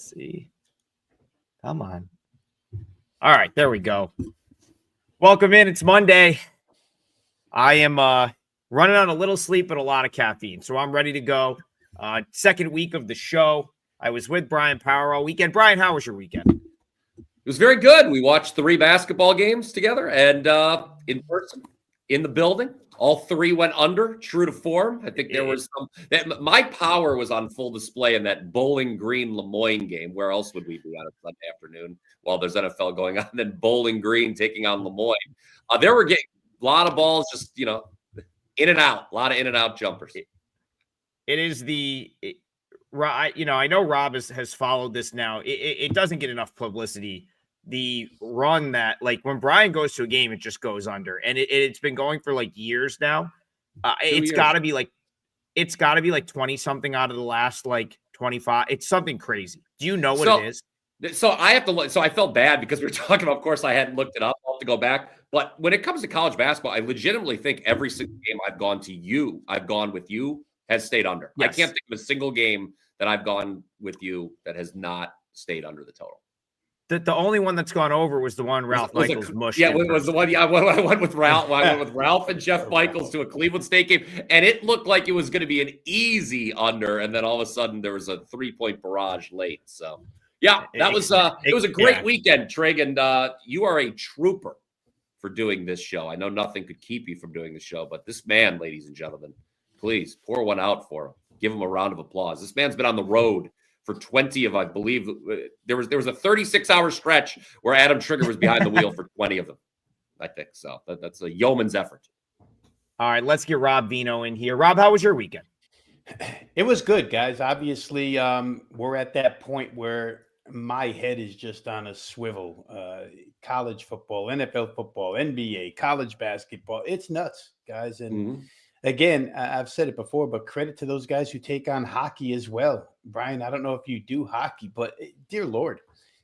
see. Come on. All right, there we go. Welcome in. It's Monday. I am running on a little sleep and a lot of caffeine, so I'm ready to go. Second week of the show. I was with Brian Power all weekend. Brian, how was your weekend? It was very good. We watched 3 basketball games together and in person, in the building. All 3 went under, true to form. I think there was my power was on full display in that Bowling Green Lemoyne game. Where else would we be on a Sunday afternoon while there's NFL going on? Then Bowling Green taking on Lemoyne. There were getting a lot of balls, just in and out, a lot of in and out jumpers. It is I know Rob has followed this now. It doesn't get enough publicity. The run that, like, when Brian goes to a game, it just goes under, and it's been going for like years now. It's got to be like 20 something out of the last like 25. It's something crazy. Do you know what it is? So I have to look. So I felt bad because we were talking about. Of course, I hadn't looked it up. I'll have to go back. But when it comes to college basketball, I legitimately think every single game I've gone with you has stayed under. Yes. I can't think of a single game that I've gone with you that has not stayed under the total. The only one that's gone over was the one Ralph Michaels mushed. Yeah, it was the one. Yeah, I went with Ralph. I went with Ralph and Jeff Michaels to a Cleveland State game, and it looked like it was going to be an easy under, and then all of a sudden there was a 3-point barrage late. So yeah, that was it was a great weekend, Trigg, and you are a trooper for doing this show. I know nothing could keep you from doing the show, but this man, ladies and gentlemen, please pour one out for him. Give him a round of applause. This man's been on the road for 20 of, I believe, there was a 36-hour stretch where Adam Trigger was behind the wheel for 20 of them. I think so. That's a yeoman's effort. All right, let's get Rob Veno in here. Rob, how was your weekend? It was good, guys. Obviously, we're at that point where my head is just on a swivel. College football, NFL football, NBA, college basketball. It's nuts, guys. And again, I've said it before, but credit to those guys who take on hockey as well. Brian, I don't know if you do hockey, but dear Lord,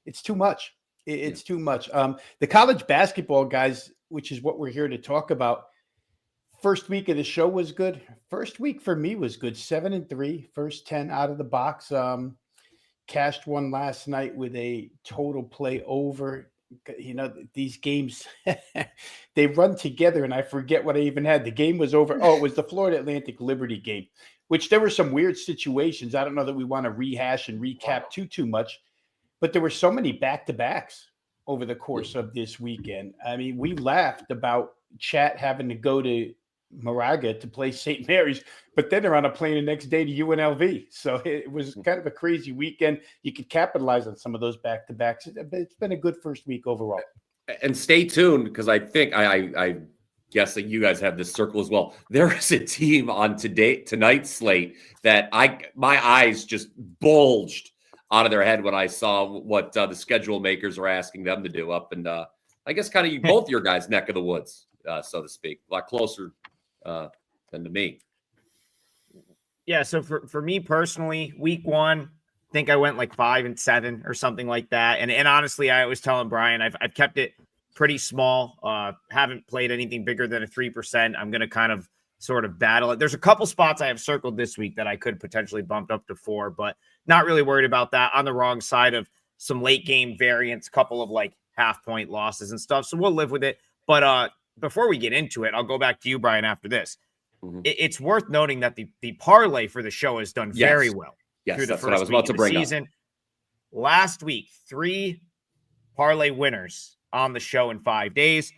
it's too much. It's too much. The college basketball guys, which is what we're here to talk about. First week of the show was good. First week for me was good. 7-3, first 10 out of the box. Cashed one last night with a total play over. These games, they run together, and I forget what I even had. The game was over. Oh, it was the Florida Atlantic Liberty game, which there were some weird situations. I don't know that we want to rehash and recap too much, but there were so many back-to-backs over the course of this weekend. I mean, we laughed about Chat having to go to Moraga to play St. Mary's, but then they're on a plane the next day to UNLV. So it was kind of a crazy weekend. You could capitalize on some of those back-to-backs. It's been a good first week overall. And stay tuned, because I think I guess that you guys have this circle as well. There is a team on tonight's slate that my eyes just bulged out of their head when I saw what the schedule makers were asking them to do up, and I guess kind of both your guys' neck of the woods, so to speak, a lot closer than to me. Yeah, so for me personally, week 1, I think I went like 5-7 or something like that. And honestly, I was telling Brian, I've kept it pretty small. Haven't played anything bigger than a 3%. I'm going to kind of sort of battle it. There's a couple spots I have circled this week that I could potentially bump up to 4, but not really worried about that. On the wrong side of some late game variance, couple of like half-point losses and stuff. So we'll live with it. But before we get into it, I'll go back to you, Brian, after this. It's worth noting that the parlay for the show has done very well. Yes, through the that's first what I was about to bring season. up. Last week, 3 parlay winners on the show in 5 days.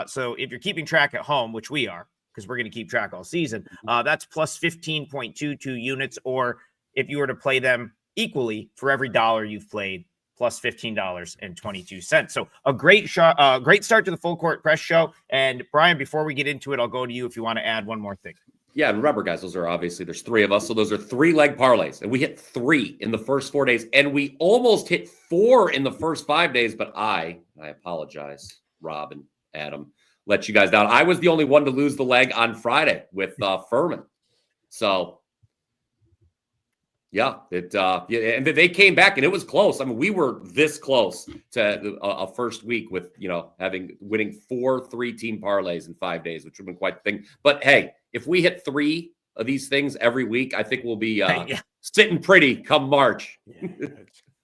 So if you're keeping track at home, which we are, because we're going to keep track all season, that's plus 15.22 units. Or if you were to play them equally for every dollar you've played, plus $15.22. So a great start to the Full Court Press show. And Brian, before we get into it, I'll go to you if you want to add one more thing. Yeah, and remember, guys, there's 3 of us, so those are 3-leg parlays, and we hit 3 in the first 4 days, and we almost hit 4 in the first 5 days, but I apologize, Rob and Adam, let you guys down. I was the only one to lose the leg on Friday with Furman. So yeah, and they came back, and it was close. I mean, we were this close to a first week with winning 4 3-team parlays in 5 days, which would have been quite the thing. But hey, if we hit 3 of these things every week, I think we'll be sitting pretty come March.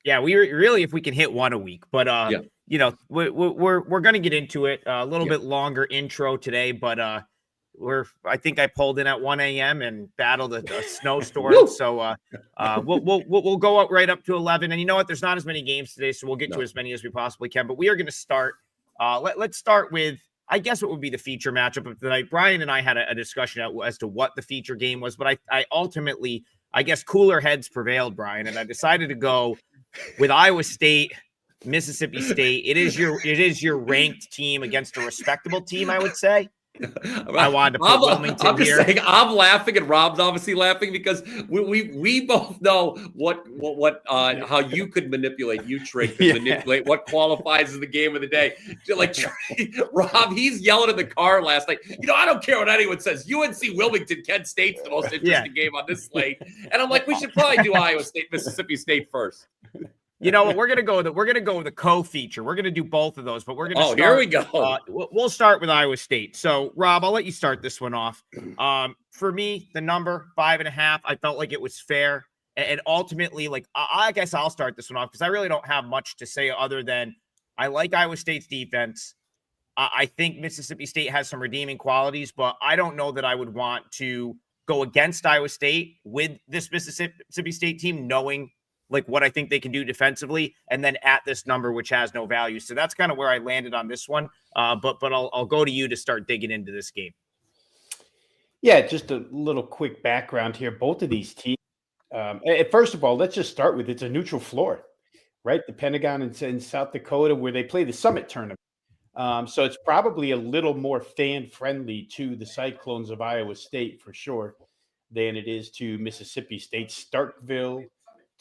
Yeah, we really, if we can hit one a week, but Yeah. you know, we're gonna get into it. A little Yeah. bit longer intro today, but I think I pulled in at 1 a.m. and battled a snowstorm. Woo! So we'll go out right up to 11. And you know what? There's not as many games today, so we'll get to No. as many as we possibly can. But we are going to start. Let's start with, I guess, what would be the feature matchup of the night. Brian and I had a discussion as to what the feature game was, but I ultimately, I guess, cooler heads prevailed, Brian, and I decided to go with Iowa State, Mississippi State. It is your ranked team against a respectable team, I would say. I wanted to put Wilmington I'm just here. saying, I'm laughing, and Rob's obviously laughing because we both know how you could manipulate. You Trigg could manipulate what qualifies as the game of the day. Like Rob, he's yelling in the car last night. I don't care what anyone says. UNC Wilmington, Kent State's the most interesting game on this slate, and I'm like, we should probably do Iowa State, Mississippi State first. You know what? We're gonna go with the co-feature. We're gonna do both of those, but we're gonna. Here we go. We'll start with Iowa State. So, Rob, I'll let you start this one off. For me, the number 5.5, I felt like it was fair, and ultimately, like I guess I'll start this one off because I really don't have much to say other than I like Iowa State's defense. I think Mississippi State has some redeeming qualities, but I don't know that I would want to go against Iowa State with this Mississippi State team, knowing like what I think they can do defensively, and then at this number, which has no value. So that's kind of where I landed on this one. But I'll go to you to start digging into this game. Yeah, just a little quick background here. Both of these teams, first of all, let's just start with it's a neutral floor, right? The Pentagon in South Dakota, where they play the Summit Tournament. So it's probably a little more fan-friendly to the Cyclones of Iowa State, for sure, than it is to Mississippi State. Starkville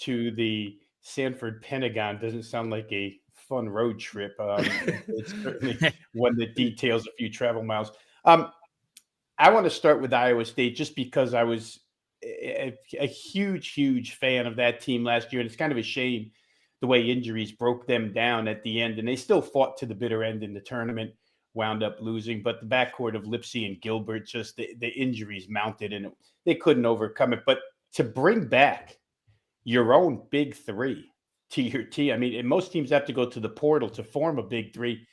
to the Sanford Pentagon doesn't sound like a fun road trip. It's certainly one that details a few travel miles. I want to start with Iowa State just because I was a huge fan of that team last year. And it's kind of a shame the way injuries broke them down at the end. And they still fought to the bitter end in the tournament, wound up losing. But the backcourt of Lipsey and Gilbert, just the injuries mounted and they couldn't overcome it. But to bring back your own big three to your team. I mean, and most teams have to go to the portal to form a big three.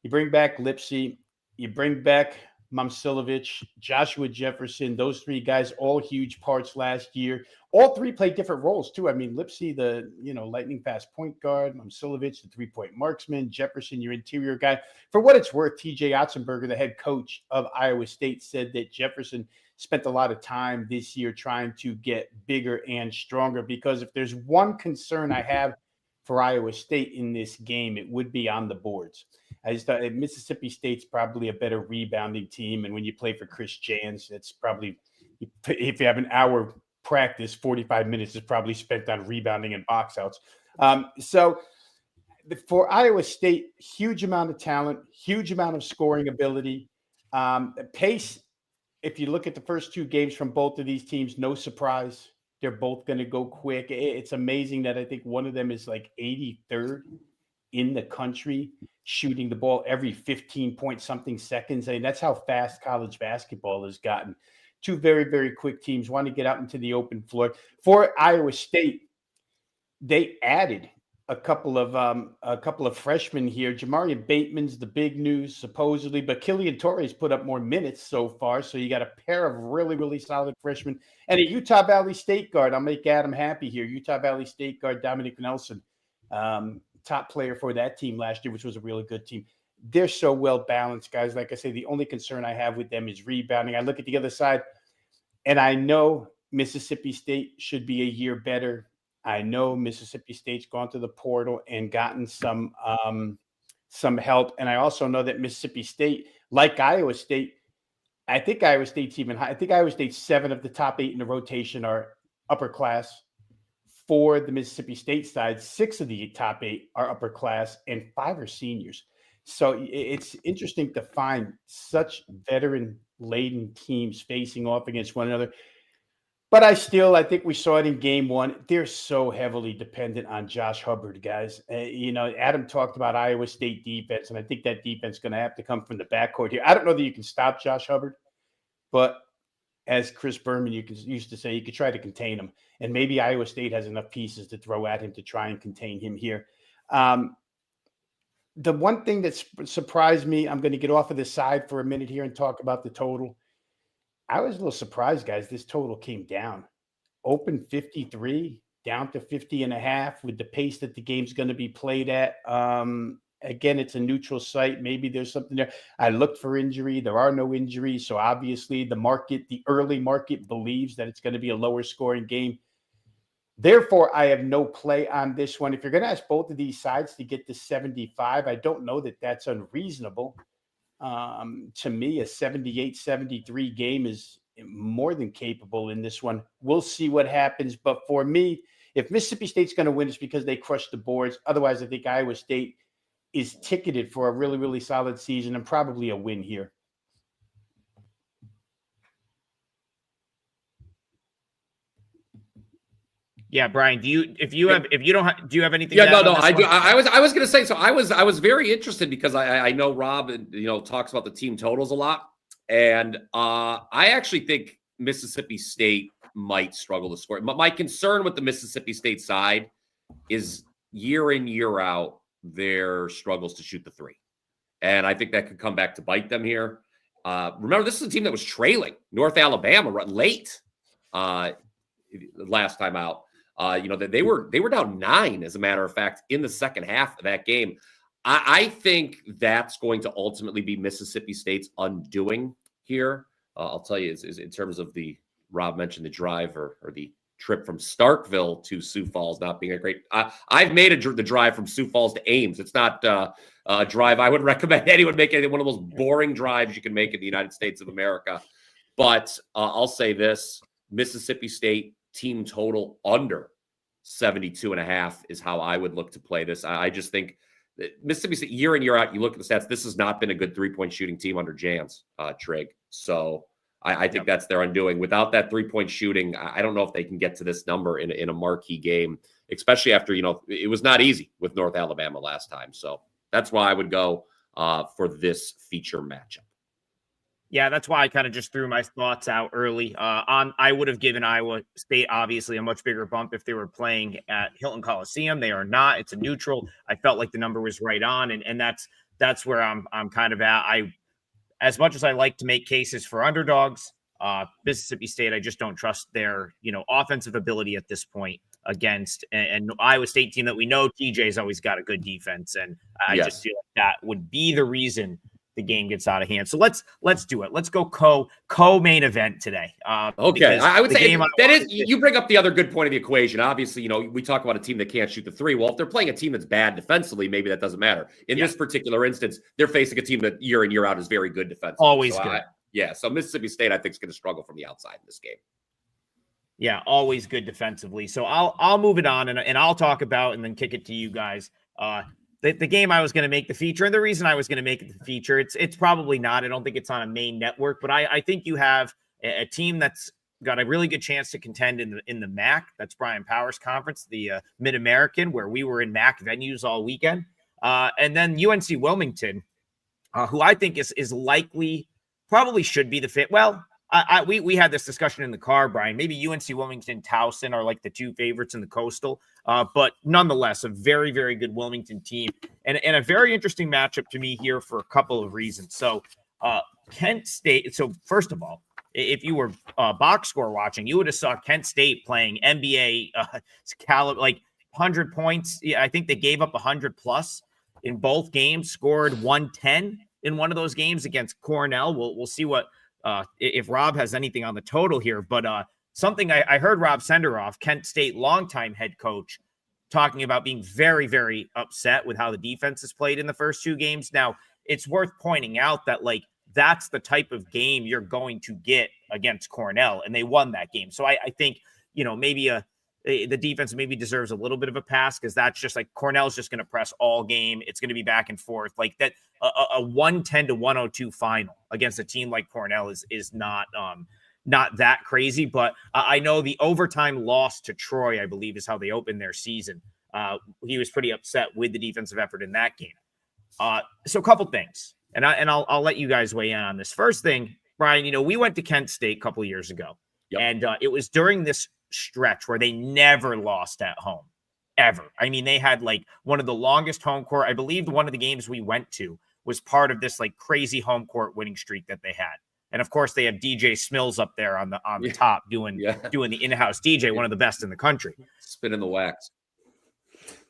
You bring back Lipsey, you bring back Momcilovic, Joshua Jefferson, those three guys, all huge parts last year. All three played different roles too. I mean, Lipsey, the lightning fast point guard, Momcilovic, the 3-point marksman, Jefferson, your interior guy. For what it's worth, TJ Otzenberger, the head coach of Iowa State, said that Jefferson spent a lot of time this year trying to get bigger and stronger, because if there's one concern I have for Iowa State in this game, it would be on the boards. I just thought Mississippi State's probably a better rebounding team. And when you play for Chris Jans, it's probably, if you have an hour practice, 45 minutes is probably spent on rebounding and box outs. So for Iowa State, huge amount of talent, huge amount of scoring ability. Pace, if you look at the first two games from both of these teams, no surprise. They're both going to go quick. It's amazing that I think one of them is like 83rd in the country shooting the ball every 15 point something seconds. I mean, that's how fast college basketball has gotten. Two very, very quick teams want to get out into the open floor. For Iowa State, they added a couple of freshmen here. Jamarian Bateman's the big news, supposedly, but Killian Torres put up more minutes so far. So you got a pair of really, really solid freshmen. And a Utah Valley State guard. I'll make Adam happy here. Utah Valley State guard Dominic Nelson, top player for that team last year, which was a really good team. They're so well balanced, guys. Like I say, the only concern I have with them is rebounding. I look at the other side, and I know Mississippi State should be a year better. I know Mississippi State's gone to the portal and gotten some help. And I also know that Mississippi State, like Iowa State, I think Iowa State's even high. I think Iowa State's 7 of the top 8 in the rotation are upper class. For the Mississippi State side, 6 of the top 8 are upper class and 5 are seniors. So it's interesting to find such veteran-laden teams facing off against one another. But I think we saw it in game one. They're so heavily dependent on Josh Hubbard, guys. Adam talked about Iowa State defense, and I think that defense is going to have to come from the backcourt here. I don't know that you can stop Josh Hubbard, but as Chris Berman used to say, you could try to contain him. And maybe Iowa State has enough pieces to throw at him to try and contain him here. The one thing that surprised me, I'm going to get off of this side for a minute here and talk about the total. I was a little surprised, guys. This total came down. Open 53, down to 50.5 with the pace that the game's going to be played at. Again, it's a neutral site. Maybe there's something there. I looked for injury. There are no injuries. So obviously the early market believes that it's going to be a lower scoring game. Therefore, I have no play on this one. If you're going to ask both of these sides to get to 75, I don't know that that's unreasonable. To me, a 78-73 game is more than capable in this one. We'll see what happens. But for me, if Mississippi State's going to win, it's because they crushed the boards. Otherwise, I think Iowa State is ticketed for a really, really solid season and probably a win here. Yeah, Brian, do you have anything? Yeah, no, I do. I was going to say, so I was very interested because I know Rob, talks about the team totals a lot. And I actually think Mississippi State might struggle to score. But my concern with the Mississippi State side is year in, year out, their struggles to shoot the three. And I think that could come back to bite them here. Remember, this is a team that was trailing North Alabama late last time out. They were down 9, as a matter of fact, in the second half of that game. I think that's going to ultimately be Mississippi State's undoing here. I'll tell you, is in terms of Rob mentioned the drive or the trip from Starkville to Sioux Falls not being a great. I've made the drive from Sioux Falls to Ames. It's not a drive I would recommend anyone make. One of the most boring drives you can make in the United States of America. But I'll say this: Mississippi State team total under 72.5 is how I would look to play this. I just think that Mississippi State, year in, year out, you look at the stats, this has not been a good three-point shooting team under Jans, Trigg. So I think that's their undoing. Without that three-point shooting, I don't know if they can get to this number in a marquee game, especially after, it was not easy with North Alabama last time. So that's why I would go for this feature matchup. Yeah, that's why I kind of just threw my thoughts out early. I would have given Iowa State, obviously, a much bigger bump if they were playing at Hilton Coliseum. They are not. It's a neutral. I felt like the number was right on, and that's where I'm kind of at. As much as I like to make cases for underdogs, Mississippi State, I just don't trust their offensive ability at this point against an Iowa State team that we know TJ's always got a good defense, and I just feel like that would be the reason the game gets out of hand. So let's do it. Let's go co-main event today. Okay. I would say that is, you bring up the other good point of the equation. Obviously, we talk about a team that can't shoot the three. Well, if they're playing a team that's bad defensively, maybe that doesn't matter. In this particular instance, they're facing a team that year in, year out is very good defensively. Always good. So Mississippi State, I think, is going to struggle from the outside in this game. Yeah, always good defensively. So I'll move it on and I'll talk about and then kick it to you guys. The game I was going to make the feature, and the reason I was going to make it the feature, it's probably not. I don't think it's on a main network, but I think you have a team that's got a really good chance to contend in the MAC. That's Brian Powers' conference, the Mid-American, where we were in MAC venues all weekend. And then UNC Wilmington, who I think is likely, probably should be the fit. Well, we had this discussion in the car, Brian. Maybe UNC Wilmington, Towson are like the two favorites in the Coastal, but nonetheless, a very, very good Wilmington team and a very interesting matchup to me here for a couple of reasons. So Kent State. So first of all, if you were box score watching, you would have saw Kent State playing NBA caliber, like 100 points. Yeah, I think they gave up 100 plus in both games, scored 110 in one of those games against Cornell. We'll see what. If Rob has anything on the total here, but something I heard Rob Senderoff, Kent State longtime head coach, talking about being very, very upset with how the defense has played in the first two games. Now, it's worth pointing out that that's the type of game you're going to get against Cornell, and they won that game. So I think maybe the defense maybe deserves a little bit of a pass because that's just Cornell's just going to press all game. It's going to be back and forth like that. A 110 to 102 final against a team like Cornell is not that crazy. But I know the overtime loss to Troy, I believe, is how they opened their season. He was pretty upset with the defensive effort in that game. So a couple things, and I'll let you guys weigh in on this. First thing, Brian, we went to Kent State a couple of years ago, Yep. and it was during this stretch where they never lost at home, ever. I mean, they had like one of the longest home court. I believe one of the games we went to was part of this like crazy home court winning streak that they had. And of course, they have DJ Smills up there on the top doing the in-house DJ, one of the best in the country. Spinning the wax.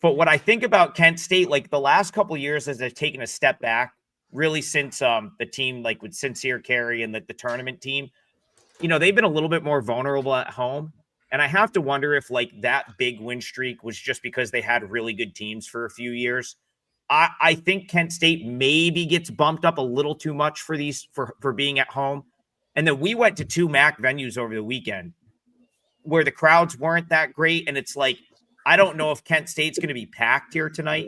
But what I think about Kent State, like the last couple of years as they've taken a step back, really since the team like with Sincere Carey and the tournament team, they've been a little bit more vulnerable at home. And I have to wonder if like that big win streak was just because they had really good teams for a few years. I think Kent State maybe gets bumped up a little too much for being at home. And then we went to 2 MAC venues over the weekend where the crowds weren't that great. And it's like, I don't know if Kent State's going to be packed here tonight.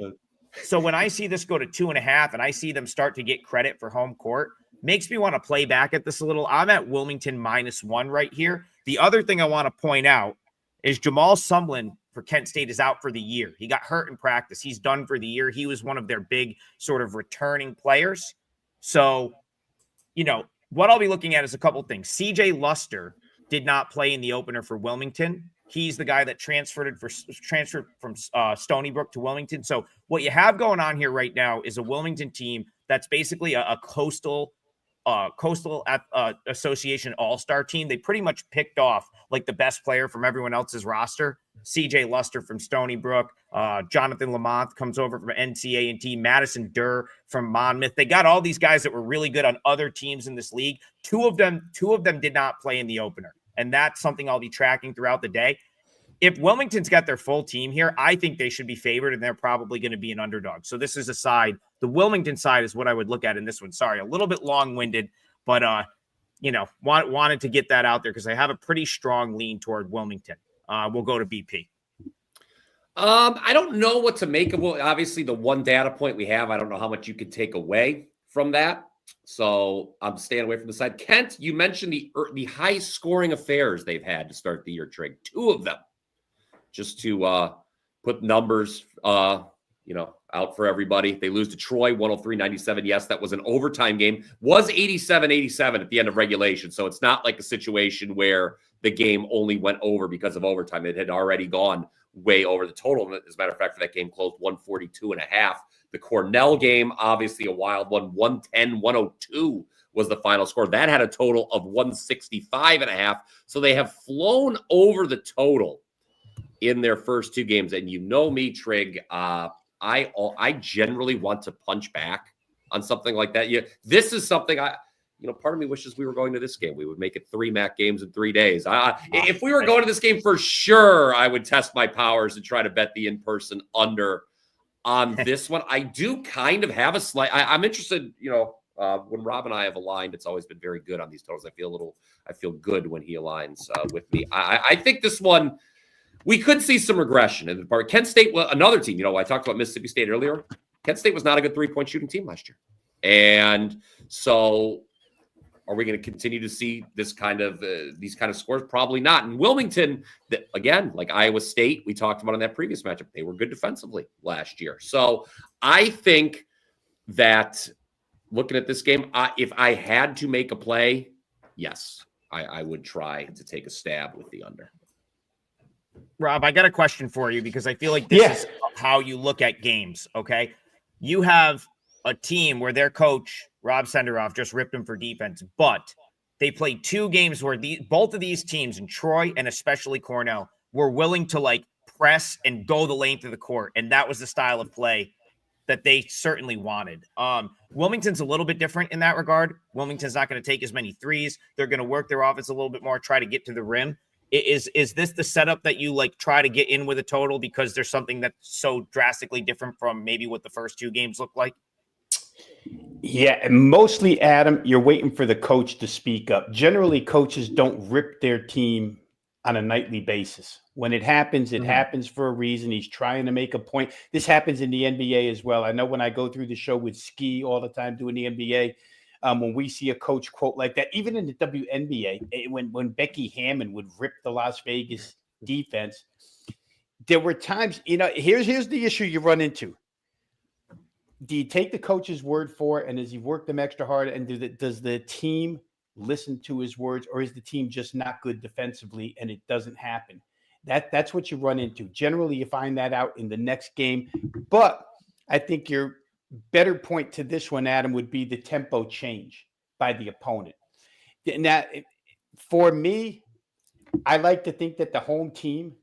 So when I see this go to 2.5 and I see them start to get credit for home court, makes me want to play back at this a little. I'm at Wilmington -1 right here. The other thing I want to point out is Jamal Sumlin for Kent State is out for the year. He got hurt in practice. He's done for the year. He was one of their big sort of returning players. So, what I'll be looking at is a couple things. CJ Luster did not play in the opener for Wilmington. He's the guy that transferred from Stony Brook to Wilmington. So what you have going on here right now is a Wilmington team that's basically a coastal association all-star team. They pretty much picked off like the best player from everyone else's roster. CJ Luster from Stony Brook, Jonathan Lamont comes over from NCAA, Madison Durr from Monmouth. They got all these guys that were really good on other teams in this league. Two of them did not play in the opener, and that's something I'll be tracking throughout the day. If Wilmington's got their full team here, I think they should be favored, and they're probably going to be an underdog. So this is a side. The Wilmington side is what I would look at in this one. Sorry, a little bit long-winded, but wanted to get that out there because I have a pretty strong lean toward Wilmington. We'll go to BP. I don't know what to make of. Obviously, the one data point we have, I don't know how much you could take away from that. So I'm staying away from the side. Kent, you mentioned the high scoring affairs they've had to start the year, Trigg. 2 of them, just to put numbers, out for everybody. They lose to Troy 103-97. Yes, that was an overtime game. Was 87-87 at the end of regulation. So it's not like a situation where the game only went over because of overtime. It had already gone way over the total. As a matter of fact, for that game closed 142.5. The Cornell game, obviously a wild one, 110-102 was the final score. That had a total of 165.5. So they have flown over the total in their first 2 games. And you know me, Trigg, I generally want to punch back on something like that. This is something part of me wishes we were going to this game. We would make it 3 MAC games in 3 days. If we were going to this game for sure, I would test my powers and try to bet the in-person under on this one. I do kind of have a slight. I'm interested. When Rob and I have aligned, it's always been very good on these totals. I feel good when he aligns with me. I think this one we could see some regression in the part. Kent State, another team. I talked about Mississippi State earlier. Kent State was not a good 3-point shooting team last year, and so. Are we going to continue to see these kind of scores? Probably not. And Wilmington, again, like Iowa State, we talked about in that previous matchup, they were good defensively last year. So I think that looking at this game, if I had to make a play, yes, I would try to take a stab with the under. Rob, I got a question for you because I feel like this is how you look at games, okay? You have a team where their coach, Rob Senderoff, just ripped them for defense, but they played 2 games where both of these teams, in Troy and especially Cornell, were willing to press and go the length of the court, and that was the style of play that they certainly wanted. Wilmington's a little bit different in that regard. Wilmington's not going to take as many threes. They're going to work their offense a little bit more, try to get to the rim. Is this the setup that you try to get in with a total because there's something that's so drastically different from maybe what the first 2 games look like? Yeah, and mostly, Adam, you're waiting for the coach to speak up. Generally, coaches don't rip their team on a nightly basis. When it happens, it happens for a reason. He's trying to make a point. This happens in the NBA as well. I know when I go through the show with Ski all the time doing the NBA, when we see a coach quote like that, even in the WNBA, when Becky Hammond would rip the Las Vegas defense, there were times, here's the issue you run into. Do you take the coach's word for it, and does he work them extra hard? And does the team listen to his words, or is the team just not good defensively and it doesn't happen? That's what you run into. Generally, you find that out in the next game. But I think your better point to this one, Adam, would be the tempo change by the opponent. Now, for me, I like to think that the home team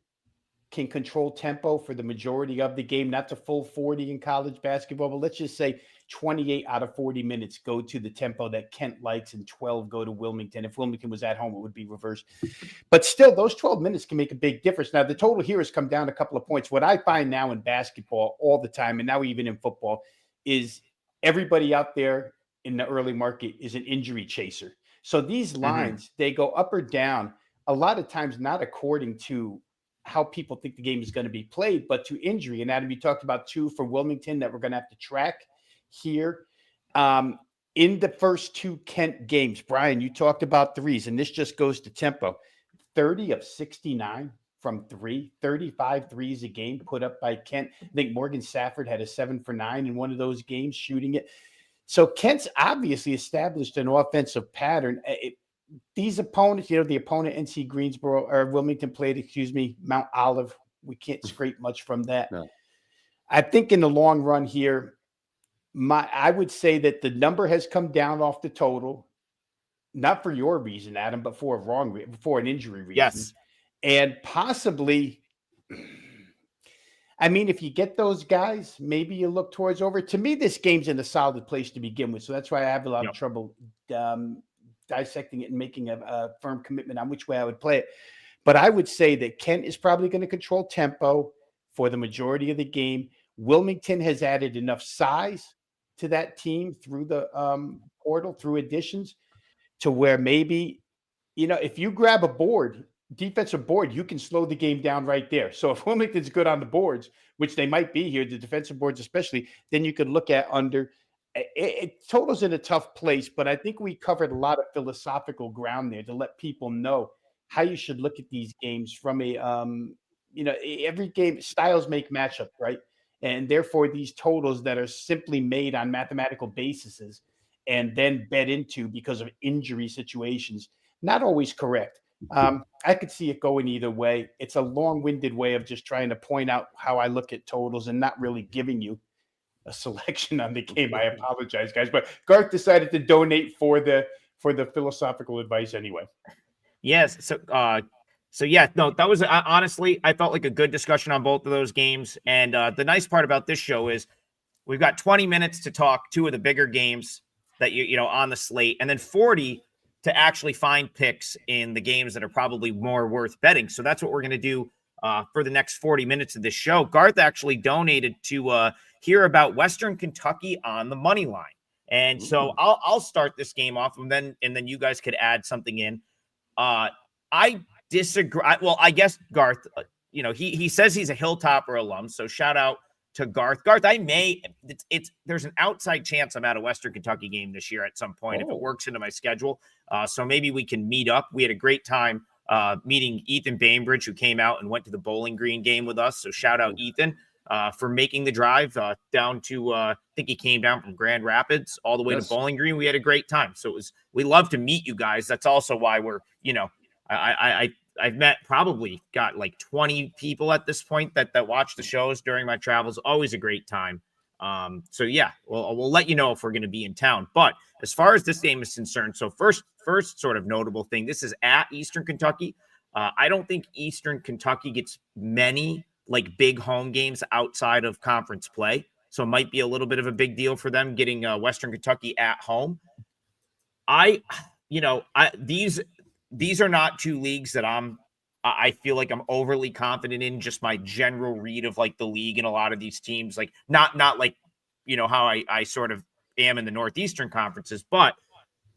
can control tempo for the majority of the game, not the full 40 in college basketball, but let's just say 28 out of 40 minutes go to the tempo that Kent likes and 12 go to Wilmington. If Wilmington was at home, it would be reversed. But still, those 12 minutes can make a big difference. Now, the total here has come down a couple of points. What I find now in basketball all the time, and now even in football, is everybody out there in the early market is an injury chaser. So these lines, they go up or down a lot of times, not according to how people think the game is going to be played, but to injury. And Adam, you talked about 2 for Wilmington that we're going to have to track here. In the first 2 Kent games, Brian, you talked about threes, and this just goes to tempo. 30 of 69 from 3, 35 threes a game put up by Kent. I think Morgan Safford had a 7 for 9 in one of those games shooting it. So Kent's obviously established an offensive pattern. These opponents, the opponent NC Greensboro or Wilmington played, Mount Olive. We can't scrape much from that. No. I think in the long run here, I would say that the number has come down off the total, not for your reason, Adam, but for an injury reason. Yes. And possibly, I mean, if you get those guys, maybe you look towards over. To me, this game's in a solid place to begin with. So that's why I have a lot of trouble dissecting it and making a firm commitment on which way I would play it. But I would say that Kent is probably going to control tempo for the majority of the game. Wilmington has added enough size to that team through the portal, through additions, to where maybe, if you grab a defensive board, you can slow the game down right there. So if Wilmington's good on the boards, which they might be here, the defensive boards especially, then you could look at under. It totals in a tough place, but I think we covered a lot of philosophical ground there to let people know how you should look at these games from a, every game, styles make matchup, right? And therefore these totals that are simply made on mathematical bases and then bet into because of injury situations, not always correct. I could see it going either way. It's a long-winded way of just trying to point out how I look at totals and not really giving you a selection on the game. I apologize, guys, but Garth decided to donate for the philosophical advice anyway. Yes. So yeah, no, that was honestly, I felt like a good discussion on both of those games. And the nice part about this show is we've got 20 minutes to talk 2 of the bigger games that you on the slate, and then 40 to actually find picks in the games that are probably more worth betting. So that's what we're going to do for the next 40 minutes of this show. Garth actually donated to hear about Western Kentucky on the money line. And so I'll start this game off, and then you guys could add something in. I disagree. Well, I guess Garth, he says he's a Hilltopper alum, so shout out to Garth. Garth, there's an outside chance I'm at a Western Kentucky game this year at some point if it works into my schedule. So maybe we can meet up. We had a great time meeting Ethan Bainbridge, who came out and went to the Bowling Green game with us. So shout out Ethan for making the drive down to, I think he came down from Grand Rapids all the way to Bowling Green. We had a great time. So we love to meet you guys. That's also why we're, I've probably got like 20 people at this point that watch the shows during my travels. Always a great time. So yeah, we'll let you know if we're going to be in town. But as far as this game is concerned, so first sort of notable thing, this is at Eastern Kentucky. I don't think Eastern Kentucky gets many like big home games outside of conference play. So it might be a little bit of a big deal for them getting Western Kentucky at home. These are not 2 leagues that I feel like I'm overly confident in, just my general read of like the league and a lot of these teams, like not like, how I sort of am in the Northeastern conferences, but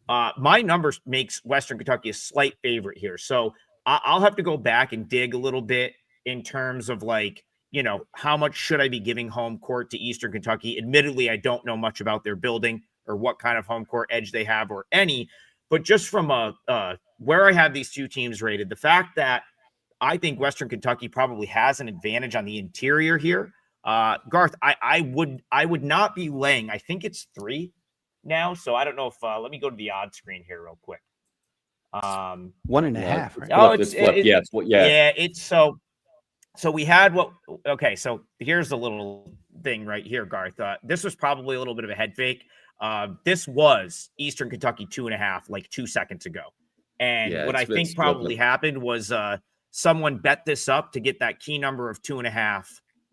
my numbers makes Western Kentucky a slight favorite here. So I'll have to go back and dig a little bit in terms of like, how much should I be giving home court to Eastern Kentucky? Admittedly, I don't know much about their building or what kind of home court edge they have or any, but just from where I have these 2 teams rated, the fact that I think Western Kentucky probably has an advantage on the interior here. Garth, I would not be laying. I think it's 3 now. So I don't know if let me go to the odds screen here real quick. 1.5, right? Oh, it's flipped. Yeah. It's so we had okay. So here's a little thing right here, Garth. This was probably a little bit of a head fake. This was Eastern Kentucky 2.5 like 2 seconds ago. And what I think probably happened was someone bet this up to get that key number of 2.5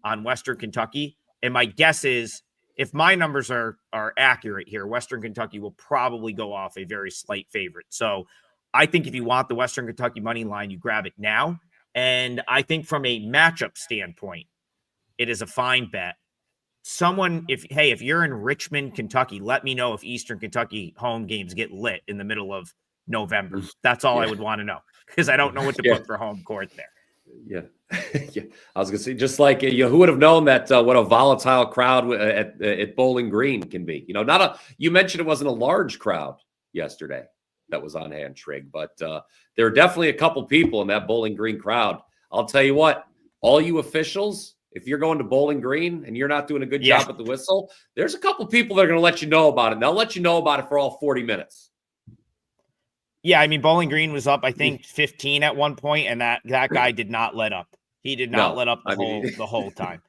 on Western Kentucky. And my guess is if my numbers are accurate here, Western Kentucky will probably go off a very slight favorite. So I think if you want the Western Kentucky money line, you grab it now. And I think from a matchup standpoint, it is a fine bet. If you're in Richmond, Kentucky, let me know if Eastern Kentucky home games get lit in the middle of November. That's all I would want to know because I don't know what to put for home court there. Yeah. Yeah. I was going to say, just like who would have known that what a volatile crowd at Bowling Green can be? You mentioned it wasn't a large crowd yesterday that was on hand, Trigg, but there are definitely a couple people in that Bowling Green crowd. I'll tell you what, all you officials, if you're going to Bowling Green and you're not doing a good job at the whistle, there's a couple people that are going to let you know about it. And they'll let you know about it for all 40 minutes. Yeah, I mean, Bowling Green was up, I think, 15 at one point, and that guy did not let up. He did not let up the whole time.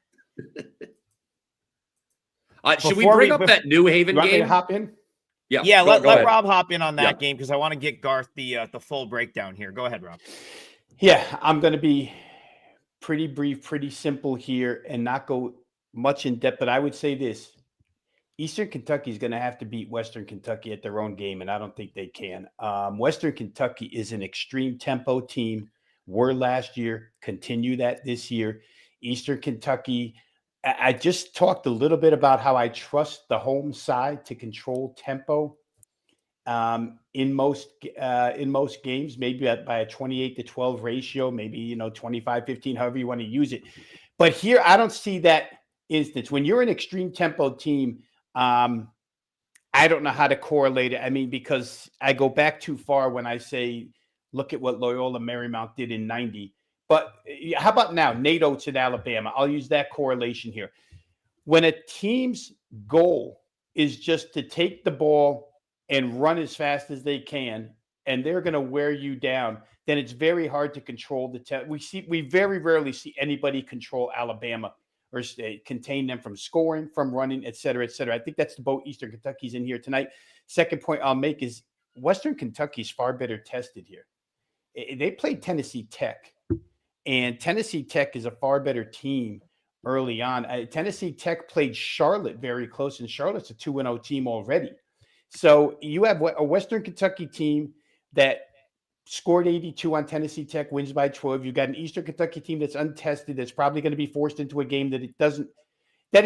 Should we bring up that New Haven game? Me to hop in? Yeah. Let Rob hop in on that game because I want to get Garth the full breakdown here. Go ahead, Rob. Yeah, I'm going to be pretty brief, pretty simple here, and not go much in depth. But I would say this. Eastern Kentucky is going to have to beat Western Kentucky at their own game, and I don't think they can. Western Kentucky is an extreme tempo team. Were last year, continue that this year. Eastern Kentucky, I just talked a little bit about how I trust the home side to control tempo in most games, maybe by a 28-12 ratio, maybe 25-15, however you want to use it. But here, I don't see that instance. When you're an extreme tempo team, I don't know how to correlate it. I mean, because I go back too far when I say, look at what Loyola Marymount did in 90. But how about now, Nate Oates at Alabama? I'll use that correlation here. When a team's goal is just to take the ball and run as fast as they can, and they're going to wear you down, then it's very hard to control the tempo. We very rarely see anybody control Alabama or contain them from scoring, from running, et cetera, et cetera. I think that's the boat Eastern Kentucky's in here tonight. Second point I'll make is Western Kentucky's far better tested here. They played Tennessee Tech, and Tennessee Tech is a far better team early on. Tennessee Tech played Charlotte very close, and Charlotte's a 2-0 team already. So you have a Western Kentucky team that scored 82 on Tennessee Tech, wins by 12. You've got an Eastern Kentucky team that's untested, that's probably going to be forced into a game that it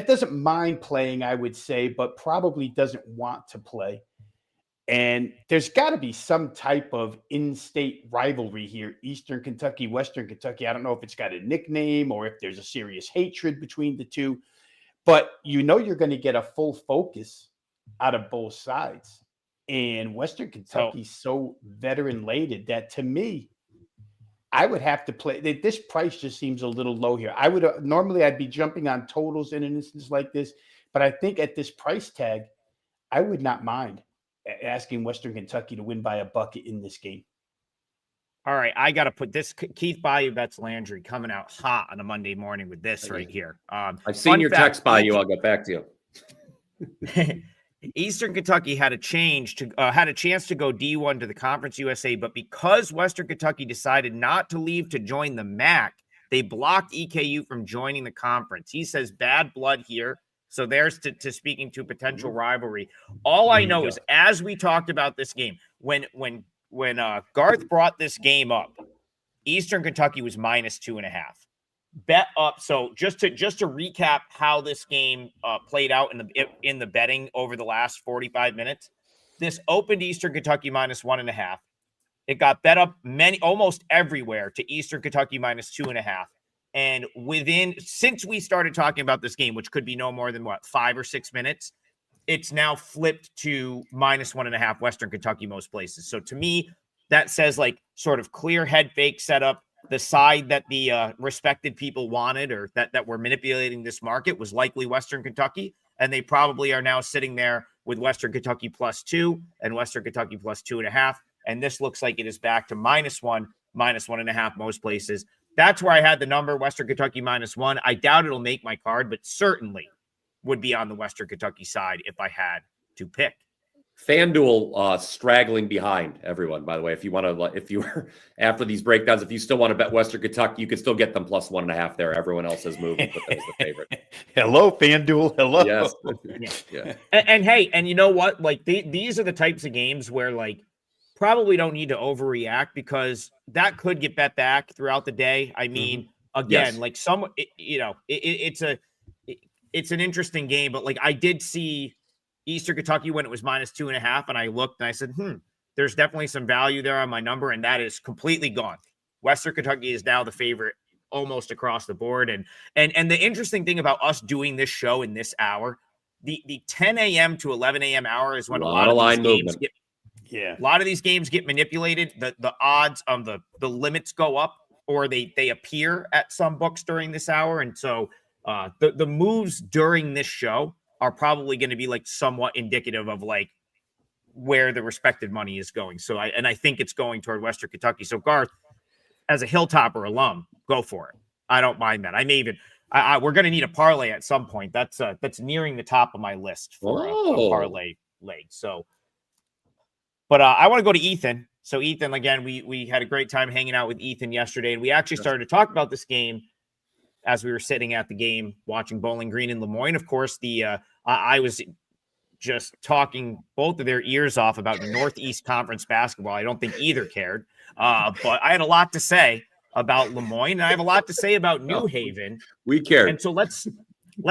doesn't mind playing, I would say, but probably doesn't want to play. And there's got to be some type of in-state rivalry here, Eastern Kentucky, Western Kentucky. I don't know if it's got a nickname or if there's a serious hatred between the two, but you're going to get a full focus out of both sides. And Western Kentucky's so veteran-laden that, to me, I would have to play. This price just seems a little low here. Normally I'd be jumping on totals in an instance like this, but I think at this price tag, I would not mind asking Western Kentucky to win by a bucket in this game. All right, I got to put this. Keith Bayou Bets Landry coming out hot on a Monday morning with this right here. I've seen your text by you. I'll get back to you. Eastern Kentucky had a chance to go D1 to the Conference USA, but because Western Kentucky decided not to leave to join the MAC, they blocked EKU from joining the conference. He says bad blood here. So there's to speaking to potential rivalry. All I know is, as we talked about this game, when Garth brought this game up, Eastern Kentucky was -2.5. Bet up. So just to recap how this game played out in the betting over the last 45 minutes, this opened Eastern Kentucky -1.5. It got bet up almost everywhere to Eastern Kentucky -2.5. And since we started talking about this game, which could be no more than 5 or 6 minutes, it's now flipped to -1.5 Western Kentucky most places. So to me, that says sort of clear head fake setup. The side that the respected people wanted, or that were manipulating this market, was likely Western Kentucky. And they probably are now sitting there with Western Kentucky +2 and Western Kentucky +2.5. and this looks like it is back to -1, -1.5 most places. That's where I had the number, Western Kentucky -1. I doubt it'll make my card, but certainly would be on the Western Kentucky side if I had to pick. FanDuel straggling behind everyone, by the way. If you want to, if you were after these breakdowns, if you still want to bet Western Kentucky, you can still get them +1.5 there. Everyone else has moved and put them as the favorite. Hello, FanDuel. Hello. Yes. Yeah. And hey, and you know what? Like these are the types of games where like probably don't need to overreact because that could get bet back throughout the day. I mean, again, like it's an interesting game, but like I did see Eastern Kentucky when it was -2.5, and I looked and I said, there's definitely some value there on my number, and that is completely gone. Western Kentucky is now the favorite almost across the board. And the interesting thing about us doing this show in this hour, the 10 a.m. to 11 a.m. hour is when a lot of these games get a lot of these games get manipulated. The odds on the limits go up, or they appear at some books during this hour. And so the moves during this show are probably going to be like somewhat indicative of like where the respective money is going. So I think it's going toward Western Kentucky. So Garth, as a Hilltopper alum, go for it. I don't mind that. I may even we're going to need a parlay at some point. That's nearing the top of my list for a parlay leg. So, but I want to go to Ethan. So Ethan, again, we had a great time hanging out with Ethan yesterday, and we actually started to talk about this game as we were sitting at the game watching Bowling Green in Lemoyne. Of course, I was just talking both of their ears off about Northeast Conference basketball. I don't think either cared, but I had a lot to say about Lemoyne, and I have a lot to say about New Haven. We care. And so let's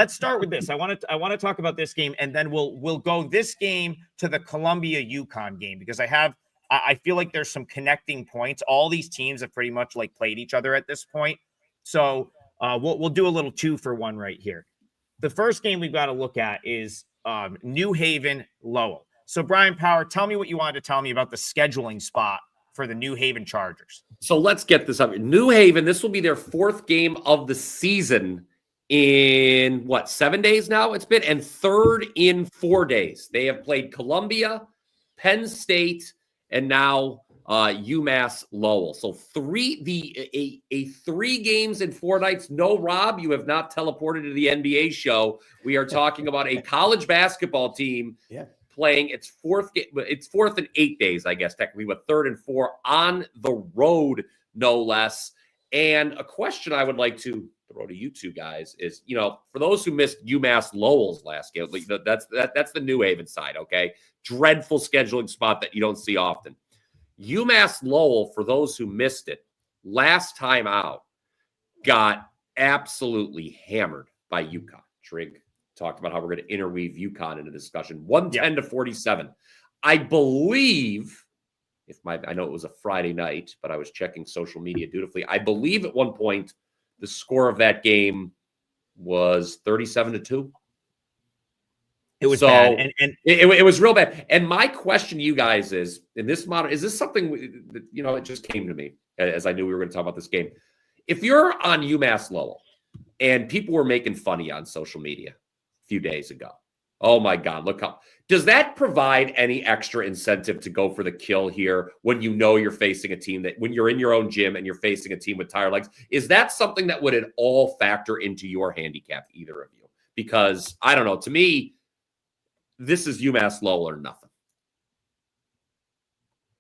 start with this. I want to talk about this game, and then we'll go this game to the Columbia UConn game, because I feel like there's some connecting points. All these teams have pretty much like played each other at this point. So we'll do a little 2-for-1 right here. The first game we've got to look at is New Haven Lowell. So Brian Power, tell me what you wanted to tell me about the scheduling spot for the New Haven Chargers. So let's get this up. New Haven, this will be their 4th game of the season in 7 days now it's been, and 3rd in 4 days. They have played Columbia, Penn State, and now UMass Lowell. So 3 games in 4 nights. No, Rob, you have not teleported to the NBA show. We are talking about a college basketball team playing its 4th game. It's 4th in 8 days, I guess, technically, but 3rd and 4 on the road, no less. And a question I would like to throw to you two guys is, for those who missed UMass Lowell's last game, that's the New Haven side, okay? Dreadful scheduling spot that you don't see often. UMass Lowell, for those who missed it, last time out, got absolutely hammered by UConn. Trigg talked about how we're going to interweave UConn in a discussion. 110-47. I believe, I know it was a Friday night, but I was checking social media dutifully. I believe at one point the score of that game was 37-2. It was bad. And it was real bad. And my question to you guys is, in this model, is this something that, it just came to me as I knew we were going to talk about this game. If you're on UMass Lowell and people were making fun of you on social media a few days ago, oh my God, look how, does that provide any extra incentive to go for the kill here when you're facing a team when you're in your own gym and you're facing a team with tired legs? Is that something that would at all factor into your handicap, either of you? Because I don't know, to me, this is UMass Lowell or nothing.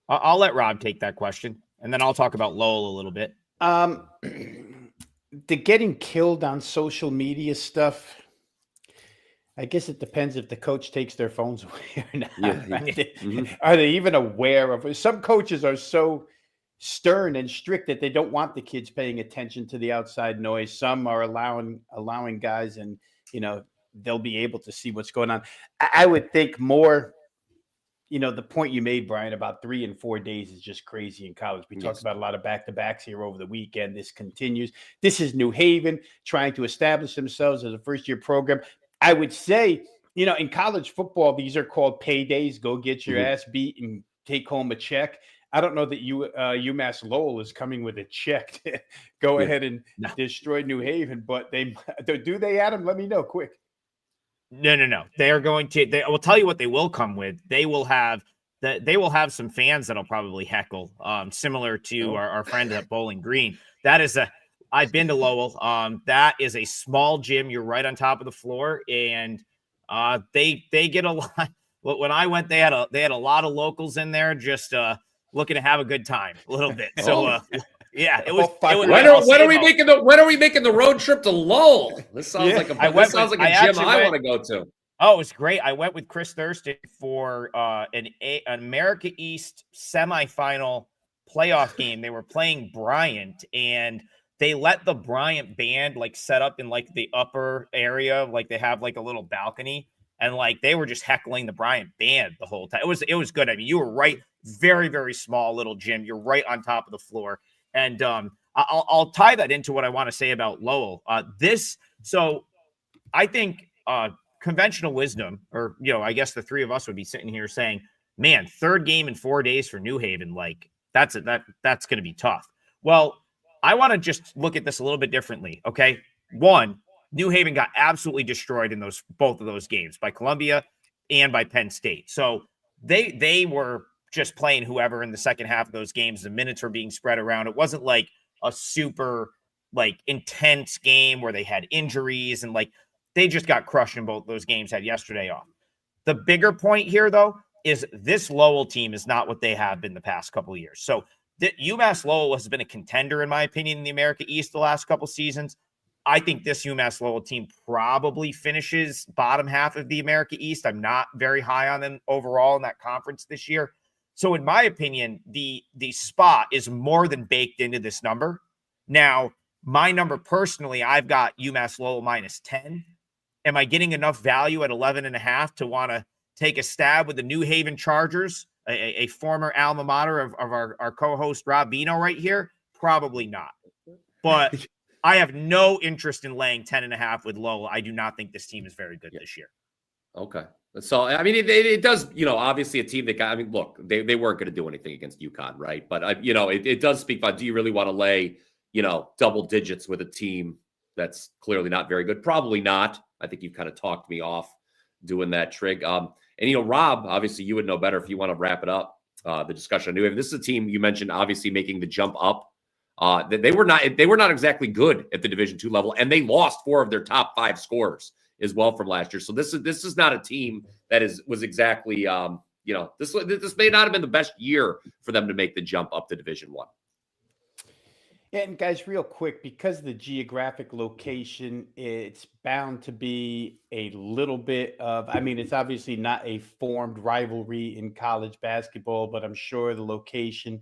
I'll let Rob take that question, and then I'll talk about Lowell a little bit. The getting killed on social media stuff, I guess it depends if the coach takes their phones away or not. Right? Are they even aware of it? Some coaches are so stern and strict that they don't want the kids paying attention to the outside noise. Some are allowing guys, and they'll be able to see what's going on. I would think more, the point you made, Brian, about 3 and 4 days is just crazy in college. We talked about a lot of back-to-backs here over the weekend. This continues. This is New Haven trying to establish themselves as a first-year program. I would say, in college football, these are called paydays. Go get your ass beat and take home a check. I don't know that UMass Lowell is coming with a check to go ahead and destroy New Haven, but do they, Adam? Let me know quick. No. They are going to. I will tell you what they will come with. They will have they will have some fans that'll probably heckle, similar to our friend at Bowling Green. I've been to Lowell. That is a small gym. You're right on top of the floor, and they get a lot. When I went, they had a lot of locals in there, just looking to have a good time a little bit. So yeah, it was. When are we making the road trip to Lowell? This sounds like a gym I want to go to. Oh, it was great. I went with Chris Thurston for an America East semifinal playoff game. They were playing Bryant, and they let the Bryant band like set up in like the upper area, like they have like a little balcony, and like they were just heckling the Bryant band the whole time. It was good. I mean, you were right, very, very small little gym. You're right on top of the floor. And I'll tie that into what I want to say about Lowell. So I think conventional wisdom, or I guess the three of us would be sitting here saying, man, third game in 4 days for New Haven, like that's going to be tough. Well, I want to just look at this a little bit differently. Okay, one, New Haven got absolutely destroyed in both of those games by Columbia and by Penn State. So they were just playing whoever in the second half of those games. The minutes were being spread around. It wasn't like a super like intense game where they had injuries, and like they just got crushed in both those games, had yesterday off. The bigger point here, though, is this Lowell team is not what they have been the past couple of years. So UMass Lowell has been a contender, in my opinion, in the America East the last couple seasons. I think this UMass Lowell team probably finishes bottom half of the America East. I'm not very high on them overall in that conference this year. So in my opinion, the spot is more than baked into this number. Now, my number personally, I've got UMass Lowell -10. Am I getting enough value at 11.5 to want to take a stab with the New Haven Chargers, a former alma mater of our co-host Rob Veno right here? Probably not. But I have no interest in laying 10.5 with Lowell. I do not think this team is very good this year. Okay. So, I mean, it does, obviously a team that got, I mean, look, they weren't going to do anything against UConn, right? But, it does speak about, do you really want to lay, double digits with a team that's clearly not very good? Probably not. I think you've kind of talked me off doing that, Trigg. And, Rob, obviously you would know better if you want to wrap it up, the discussion on New Haven. This is a team you mentioned, obviously making the jump up. They were not exactly good at the Division II level, and they lost 4 of their top 5 scorers as well from last year. So this is not a team that was exactly this may not have been the best year for them to make the jump up to Division I. Yeah, and guys, real quick, because of the geographic location, it's bound to be a little bit of, I mean, it's obviously not a formed rivalry in college basketball, but I'm sure the location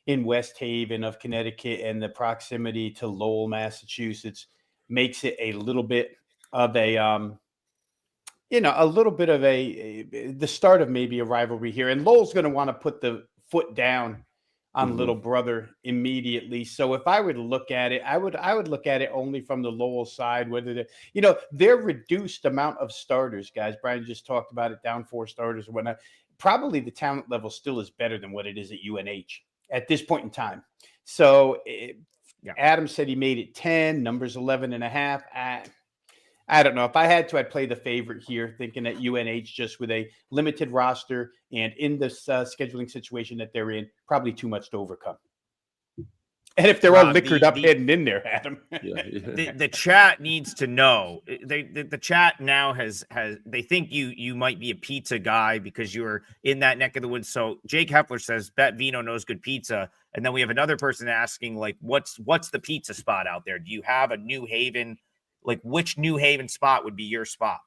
in West Haven of Connecticut and the proximity to Lowell, Massachusetts makes it a little bit of a, the start of maybe a rivalry here. And Lowell's going to want to put the foot down on little brother immediately. So if I were to look at it, I would look at it only from the Lowell side, whether their reduced amount of starters, guys. Brian just talked about it, down 4 starters or whatnot. Probably the talent level still is better than what it is at UNH at this point in time. So Adam said he made it 10, numbers 11.5. I don't know. If I had to, I'd play the favorite here, thinking that UNH, just with a limited roster and in this scheduling situation that they're in, probably too much to overcome. And if they're all liquored up heading in there, Adam. The chat needs to know. The chat now has they think you might be a pizza guy because you were in that neck of the woods. So Jake Hepler says, bet Veno knows good pizza. And then we have another person asking, like, what's the pizza spot out there? Do you have a New Haven? Like, which New Haven spot would be your spot?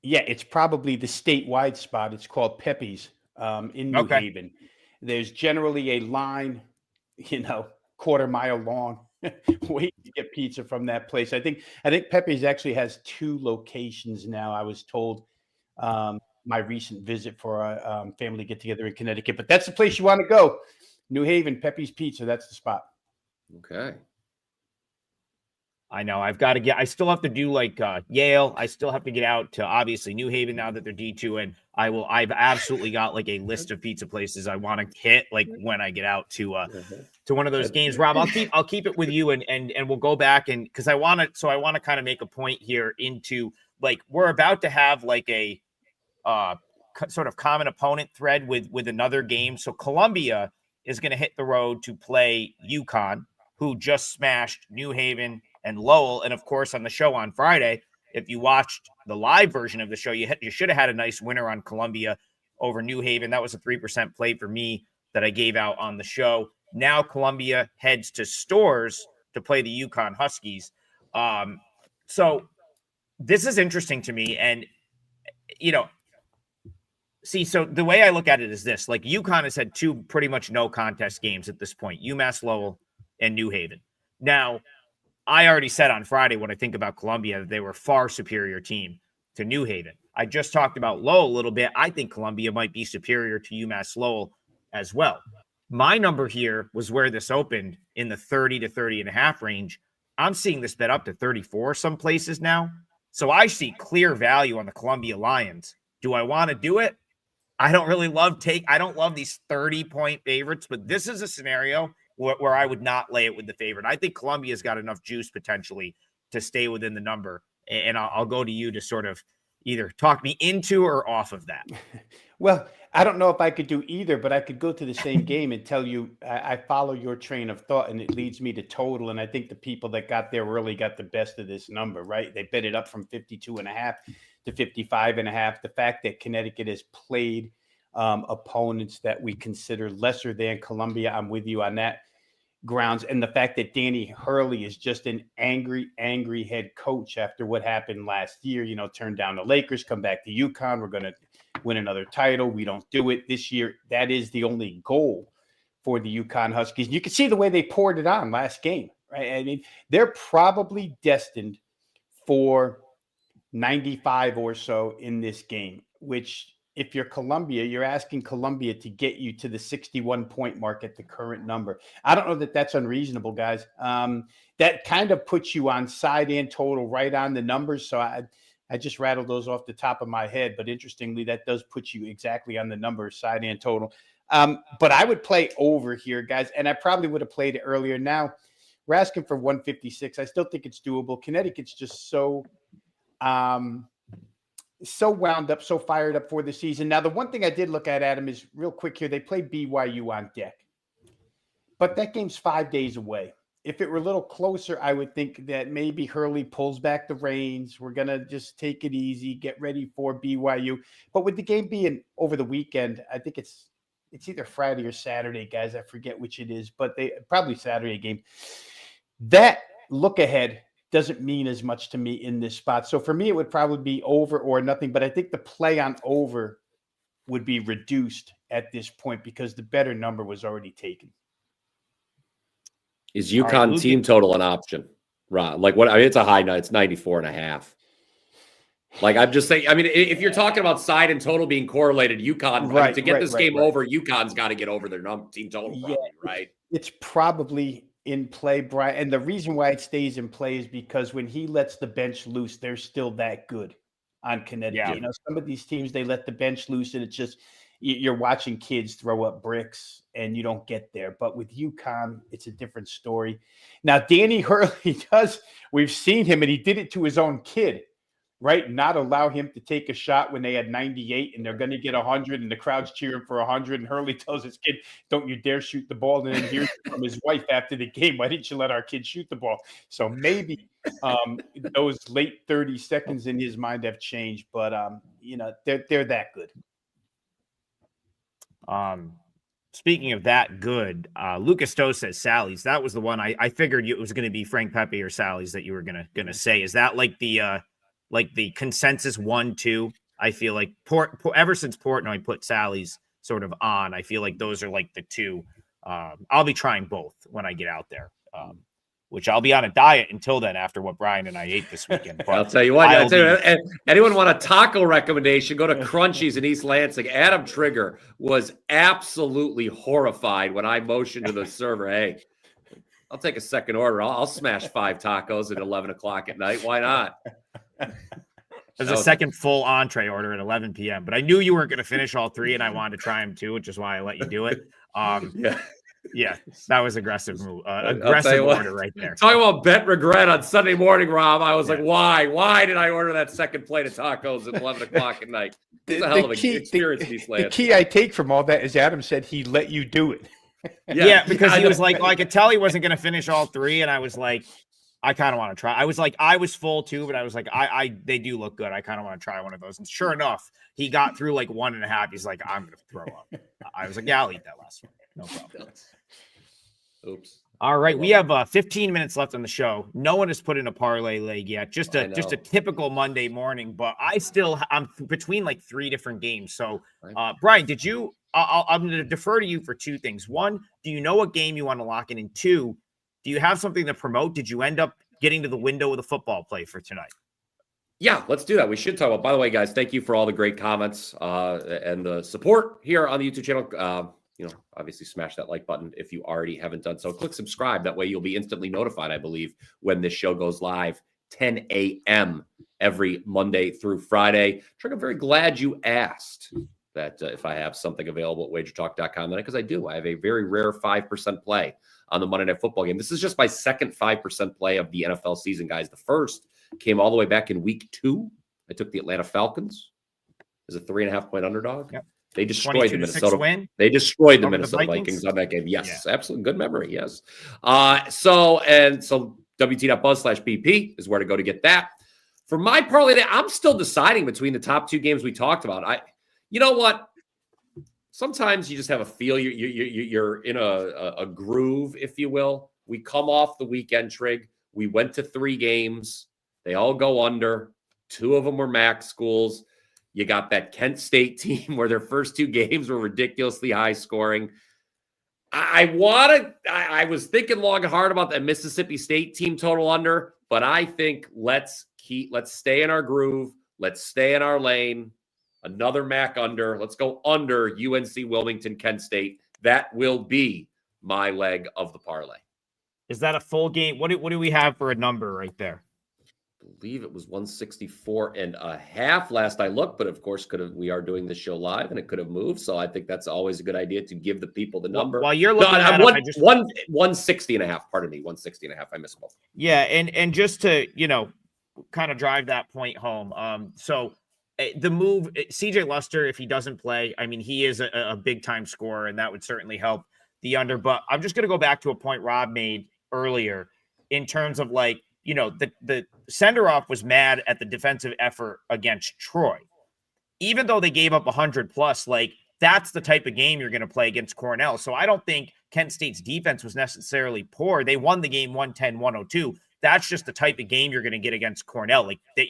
Yeah, it's probably the statewide spot. It's called Pepe's in New Haven. There's generally a line, quarter mile long, waiting to get pizza from that place. I think Pepe's actually has 2 locations now. I was told my recent visit for a family get together in Connecticut, but that's the place you want to go. New Haven, Pepe's Pizza. That's the spot. Okay. I know I still have to do like Yale. I still have to get out to obviously New Haven now that they're D2, and I've absolutely got like a list of pizza places I want to hit like when I get out to one of those games. Rob, I'll keep it with you and we'll go back, and because I want to kind of make a point here into like we're about to have like a sort of common opponent thread with another game. So Columbia is going to hit the road to play UConn, who just smashed New Haven and Lowell. And of course, on the show on Friday, if you watched the live version of the show, you should have had a nice winner on Columbia over New Haven. That was a 3% play for me that I gave out on the show. Now Columbia heads to Stores to play the UConn Huskies. So this is interesting to me. And, so the way I look at it is this, like UConn has had two pretty much no contest games at this point, UMass Lowell and New Haven. Now, I already said on Friday when I think about Columbia, they were a far superior team to New Haven. I just talked about Lowell a little bit. I think Columbia might be superior to UMass Lowell as well. My number here was where this opened in the 30 to 30.5 range. I'm seeing this bet up to 34 some places now. So I see clear value on the Columbia Lions. Do I want to do it? I don't really I don't love these 30-point favorites, but this is a scenario where I would not lay it with the favorite. I think Columbia's got enough juice potentially to stay within the number. And I'll go to you to sort of either talk me into or off of that. Well, I don't know if I could do either, but I could go to the same game and tell you I follow your train of thought, and it leads me to total. And I think the people that got there early got the best of this number, right? They bet it up from 52.5 to 55.5. The fact that Connecticut has played opponents that we consider lesser than Columbia, I'm with you on that grounds. And the fact that Danny Hurley is just an angry head coach after what happened last year, turn down the Lakers, come back to UConn. We're going to win another title. We don't do it this year. That is the only goal for the UConn Huskies. You can see the way they poured it on last game, right? I mean, they're probably destined for 95 or so in this game, which if you're Columbia, you're asking Columbia to get you to the 61-point mark at the current number. I don't know that that's unreasonable, guys. That kind of puts you on side and total right on the numbers. So I just rattled those off the top of my head. But interestingly, that does put you exactly on the number, side and total. But I would play over here, guys. And I probably would have played it earlier. Now, we're asking for 156. I still think it's doable. Connecticut's just so wound up, so fired up for the season. Now, the one thing I did look at, Adam, is real quick here. They play BYU on deck. But that game's 5 days away. If it were a little closer, I would think that maybe Hurley pulls back the reins. We're going to just take it easy, get ready for BYU. But with the game being over the weekend, I think it's either Friday or Saturday, guys. I forget which it is, but probably Saturday game. That look ahead doesn't mean as much to me in this spot. So for me, it would probably be over or nothing. But I think the play on over would be reduced at this point because the better number was already taken. Is UConn team total an option? Right. Like what? I mean, it's a high night. It's 94.5. Like I'm just saying, I mean, if you're talking about side and total being correlated, UConn, right, to get this game over, UConn's got to get over their team total, probably, right? It's probably in play, Brian. And the reason why it stays in play is because when he lets the bench loose, they're still that good on Connecticut. Yeah. Some of these teams, they let the bench loose and it's just, you're watching kids throw up bricks and you don't get there. But with UConn, it's a different story. Now, Danny Hurley we've seen him, and he did it to his own kid, right? Not allow him to take a shot when they had 98 and they're going to get 100 and the crowd's cheering for 100. And Hurley tells his kid, don't you dare shoot the ball. And then hears from his wife after the game, why didn't you let our kid shoot the ball? So maybe those late 30 seconds in his mind have changed, but they're that good. Speaking of that good, Lucas Stowe says Sally's. That was the one I figured it was going to be Frank Pepe or Sally's that you were gonna say. Is that like the consensus 1-2? I feel like ever since Portnoy put Sally's sort of on, I feel like those are like the two. I'll be trying both when I get out there. Which I'll be on a diet until then after what Brian and I ate this weekend. But I'll tell you what, anyone want a taco recommendation, go to Crunchies in East Lansing. Adam Trigger was absolutely horrified when I motioned to the server, hey, I'll take a second order. I'll smash 5 tacos at 11 o'clock at night. Why not? There's a second full entree order at 11 p.m., but I knew you weren't going to finish all 3, and I wanted to try them too, which is why I let you do it. Yeah. Yeah, that was aggressive move. I'll tell Aggressive you what, order right there. Talking about bet regret on Sunday morning, Rob. I was Yeah. like, why? Why did I order that second plate of tacos at 11 o'clock at night? It's a hell of an experience in East The Lansing. key I take from all that is Adam said he let you do it. Yeah, because he I was know. like, well, I could tell he wasn't going to finish all three, and I was like, I kind of want to try. I was like, I was full too, but I was like, they do look good. I kind of want to try one of those. And sure enough, he got through like 1.5. He's like, I'm going to throw up. I was like, yeah, I'll eat that last one. No problem. Oops. All right, we have 15 minutes left on the show. No one has put in a parlay leg yet. Just a typical Monday morning, but I'm between like 3 different games. So, Brian, did you? I'm going to defer to you for 2 things. 1, do you know what game you want to lock in? And 2, do you have something to promote? Did you end up getting to the window with a football play for tonight? Yeah, let's do that. We should talk about. By the way, guys, thank you for all the great comments and the support here on the YouTube channel. Obviously smash that like button if you already haven't done so. Click subscribe. That way you'll be instantly notified, I believe, when this show goes live, 10 a.m. every Monday through Friday. Trigg, I'm very glad you asked that if I have something available at wagertalk.com, because I do. I have a very rare 5% play on the Monday Night Football game. This is just my second 5% play of the NFL season, guys. The first came all the way back in week 2. I took the Atlanta Falcons as a 3.5-point underdog. Yep. They destroyed the Minnesota win. They destroyed the Minnesota Vikings on that game. Yes, absolutely. Good memory. Yes. So WT.buzz/BP is where to go to get that. For my parlay, I'm still deciding between the top 2 games we talked about. You know what? Sometimes you just have a feel. You're in a groove, if you will. We come off the weekend, Trigg. We went to 3 games. They all go under. 2 of them were MAC schools. You got that Kent State team where their first 2 games were ridiculously high scoring. I was thinking long and hard about that Mississippi State team total under, but I think let's stay in our groove. Let's stay in our lane. Another MAC under. Let's go under UNC Wilmington, Kent State. That will be my leg of the parlay. Is that a full game? What do we have for a number right there? I believe it was 164.5 last I looked, but of course we are doing this show live and it could have moved. So I think that's always a good idea to give the people the number. While you're looking at 160.5, pardon me, 160.5. I missed both. Yeah. And just to, kind of drive that point home. So the move, CJ Luster, if he doesn't play, I mean, he is a big time scorer and that would certainly help the under, but I'm just going to go back to a point Rob made earlier in terms of like, the sender off was mad at the defensive effort against Troy, even though they gave up 100 plus, like that's the type of game you're going to play against Cornell. So I don't think Kent State's defense was necessarily poor. They won the game 110-102. That's just the type of game you're going to get against Cornell. Like that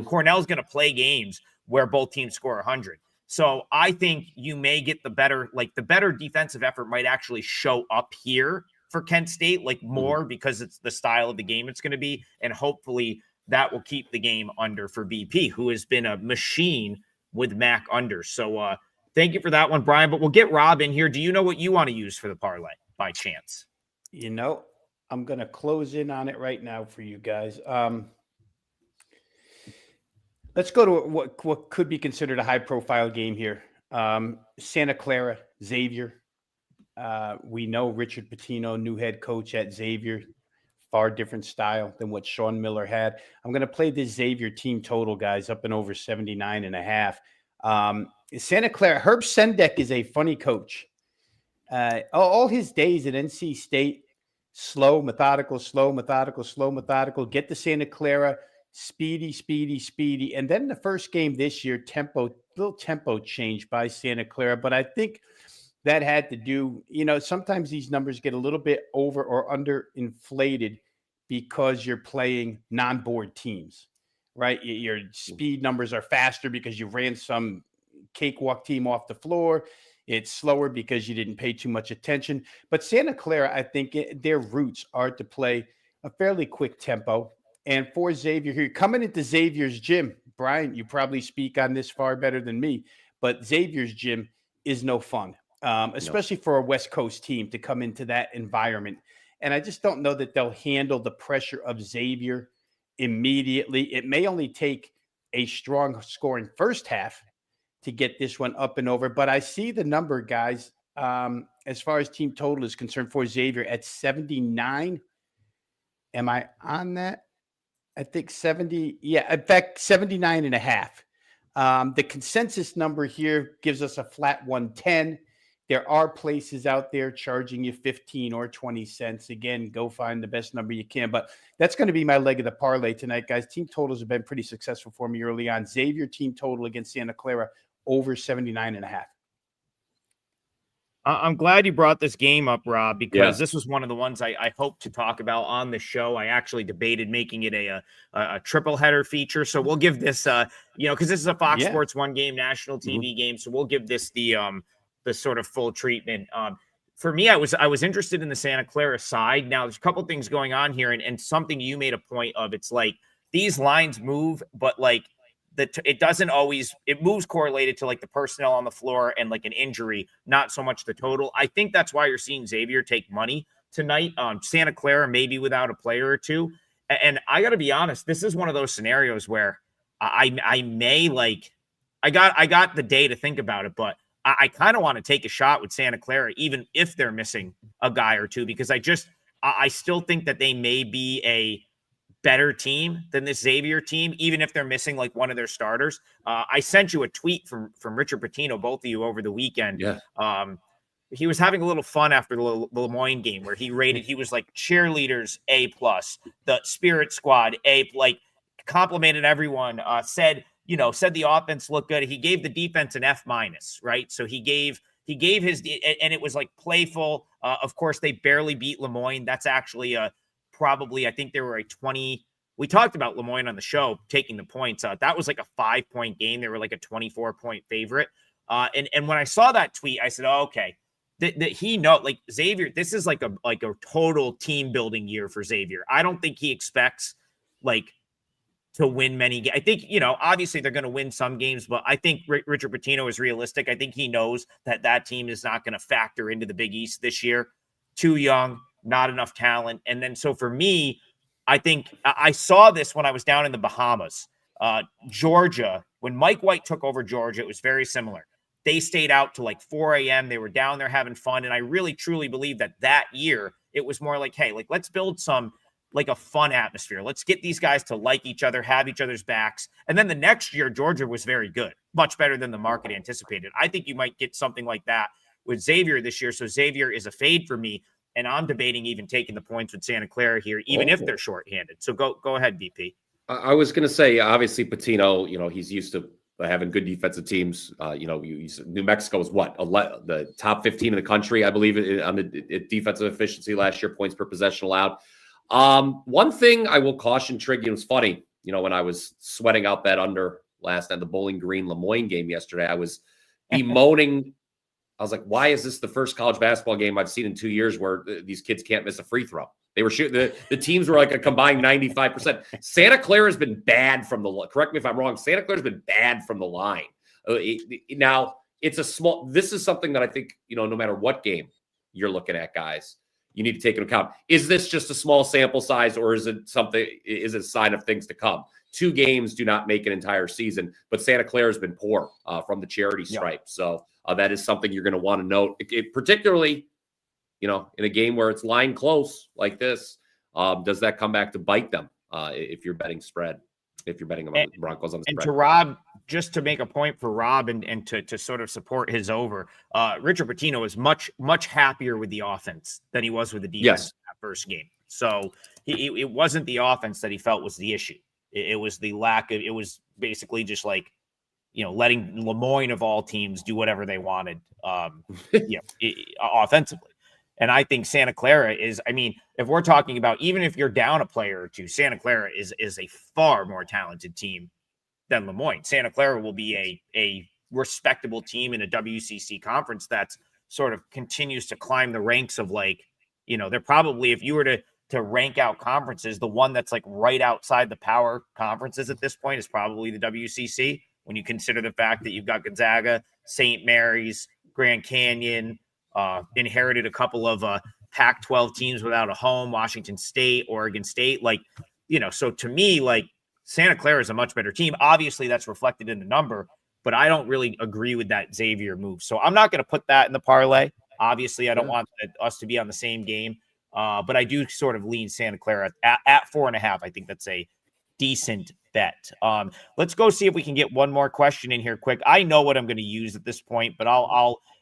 Cornell's going to play games where both teams score 100. So I think you may get the better defensive effort might actually show up here for Kent State, like more because it's the style of the game it's going to be. And hopefully that will keep the game under for BP, who has been a machine with MAC under. So thank you for that one, Brian, but we'll get Rob in here. Do you know what you want to use for the parlay by chance? I'm going to close in on it right now for you guys. Let's go to what could be considered a high profile game here. Santa Clara, Xavier. We know Richard Pitino, new head coach at Xavier, far different style than what Sean Miller had. I'm going to play this Xavier team total, guys, up and over 79.5. Santa Clara, Herb Sendek is a funny coach. All his days at NC State, slow, methodical, get to Santa Clara, speedy. And then the first game this year, little tempo change by Santa Clara. But I think that had to do, sometimes these numbers get a little bit over or under inflated because you're playing non-board teams, right? Your speed numbers are faster because you ran some cakewalk team off the floor. It's slower because you didn't pay too much attention. But Santa Clara, I think their roots are to play a fairly quick tempo. And for Xavier here, coming into Xavier's gym, Brian, you probably speak on this far better than me, but Xavier's gym is no fun. Especially for a West Coast team to come into that environment. And I just don't know that they'll handle the pressure of Xavier immediately. It may only take a strong scoring first half to get this one up and over, but I see the number, guys. as far as team total is concerned for Xavier at 79. Am I on that? I think 70. Yeah, in fact, 79.5. The consensus number here gives us a flat 110. There are places out there charging you 15 or 20 cents. Again, go find the best number you can. But that's going to be my leg of the parlay tonight, guys. Team totals have been pretty successful for me early on. Xavier team total against Santa Clara over 79.5. I'm glad you brought this game up, Rob, because this was one of the ones I hoped to talk about on the show. I actually debated making it a triple header feature. So we'll give this, because this is a Fox Sports 1 game, national TV game. So we'll give this the sort of full treatment. For me, I was interested in the Santa Clara side. Now, there's a couple things going on here, and something you made a point of. It's like these lines move, but like it doesn't always. It moves correlated to like the personnel on the floor and like an injury, not so much the total. I think that's why you're seeing Xavier take money tonight. Santa Clara maybe without a player or two, and I got to be honest, this is one of those scenarios where I may like. I got the day to think about it, but I kind of want to take a shot with Santa Clara, even if they're missing a guy or two, because I still think that they may be a better team than this Xavier team, even if they're missing like one of their starters. I sent you a tweet from Richard Pitino, both of you over the weekend. Yeah. He was having a little fun after the Lemoyne game where he was like cheerleaders A+, the Spirit Squad A, like complimented everyone, said the offense looked good. He gave the defense an F-, right? So he gave his, and it was like playful. Of course, they barely beat Lemoyne. That's actually probably, I think there were a 20. We talked about Lemoyne on the show taking the points. That was like a 5-point game. They were like a 24-point favorite. And when I saw that tweet, I said, oh, okay, that like Xavier, this is like a total team building year for Xavier. I don't think he expects like to win many games. I think, obviously they're going to win some games, but I think Richard Pitino is realistic. I think he knows that team is not going to factor into the Big East this year. Too young, not enough talent. And then, so for me, I think I saw this when I was down in the Bahamas. Georgia, when Mike White took over Georgia, it was very similar. They stayed out to like 4 a.m. They were down there having fun. And I really, truly believe that year, it was more like, hey, like, let's build some, like a fun atmosphere. Let's get these guys to like each other, have each other's backs. And then the next year, Georgia was very good, much better than the market anticipated. I think you might get something like that with Xavier this year. So Xavier is a fade for me. And I'm debating even taking the points with Santa Clara here, even if they're shorthanded. So go ahead, BP. I was going to say, obviously, Pitino, he's used to having good defensive teams. New Mexico was the top 15 in the country, I believe, on the defensive efficiency last year, points per possession allowed. One thing I will caution Trigg, it was funny, when I was sweating out that under last night, the Bowling Green Lemoyne game yesterday, I was bemoaning. I was like, why is this the first college basketball game I've seen in 2 years where these kids can't miss a free throw? They were shooting, the teams were like a combined 95%. Santa Clara has been bad from the, correct me if I'm wrong, Santa Clara's been bad from the line. Now, this is something that I think, no matter what game you're looking at, guys, you need to take into account. Is this just a small sample size, or is it a sign of things to come? 2 games do not make an entire season, but Santa Clara has been poor from the charity stripe. Yeah. So that is something you're going to want to note, particularly, in a game where it's line close like this. Does that come back to bite them if you're betting spread? If you're betting about the Broncos on the spread. And to Rob, just to make a point for Rob and to sort of support his over, Richard Pitino is much, much happier with the offense than he was with the defense in that first game. So it wasn't the offense that he felt was the issue. It was the lack of, it was basically just like, letting Lemoyne of all teams do whatever they wanted, offensively. And I think Santa Clara is, if we're talking about, even if you're down a player or two, Santa Clara is a far more talented team than Lemoyne. Santa Clara will be a respectable team in a WCC conference that's sort of continues to climb the ranks of they're probably, if you were to rank out conferences, the one that's like right outside the power conferences at this point is probably the WCC. When you consider the fact that you've got Gonzaga, St. Mary's, Grand Canyon, inherited a couple of Pac-12 teams without a home, Washington State, Oregon State. So to me, Santa Clara is a much better team. Obviously, that's reflected in the number, but I don't really agree with that Xavier move. So I'm not going to put that in the parlay. Obviously, I don't want us to be on the same game, but I do sort of lean Santa Clara at 4.5. I think that's a decent bet. Let's go see if we can get one more question in here quick. I know what I'm going to use at this point, but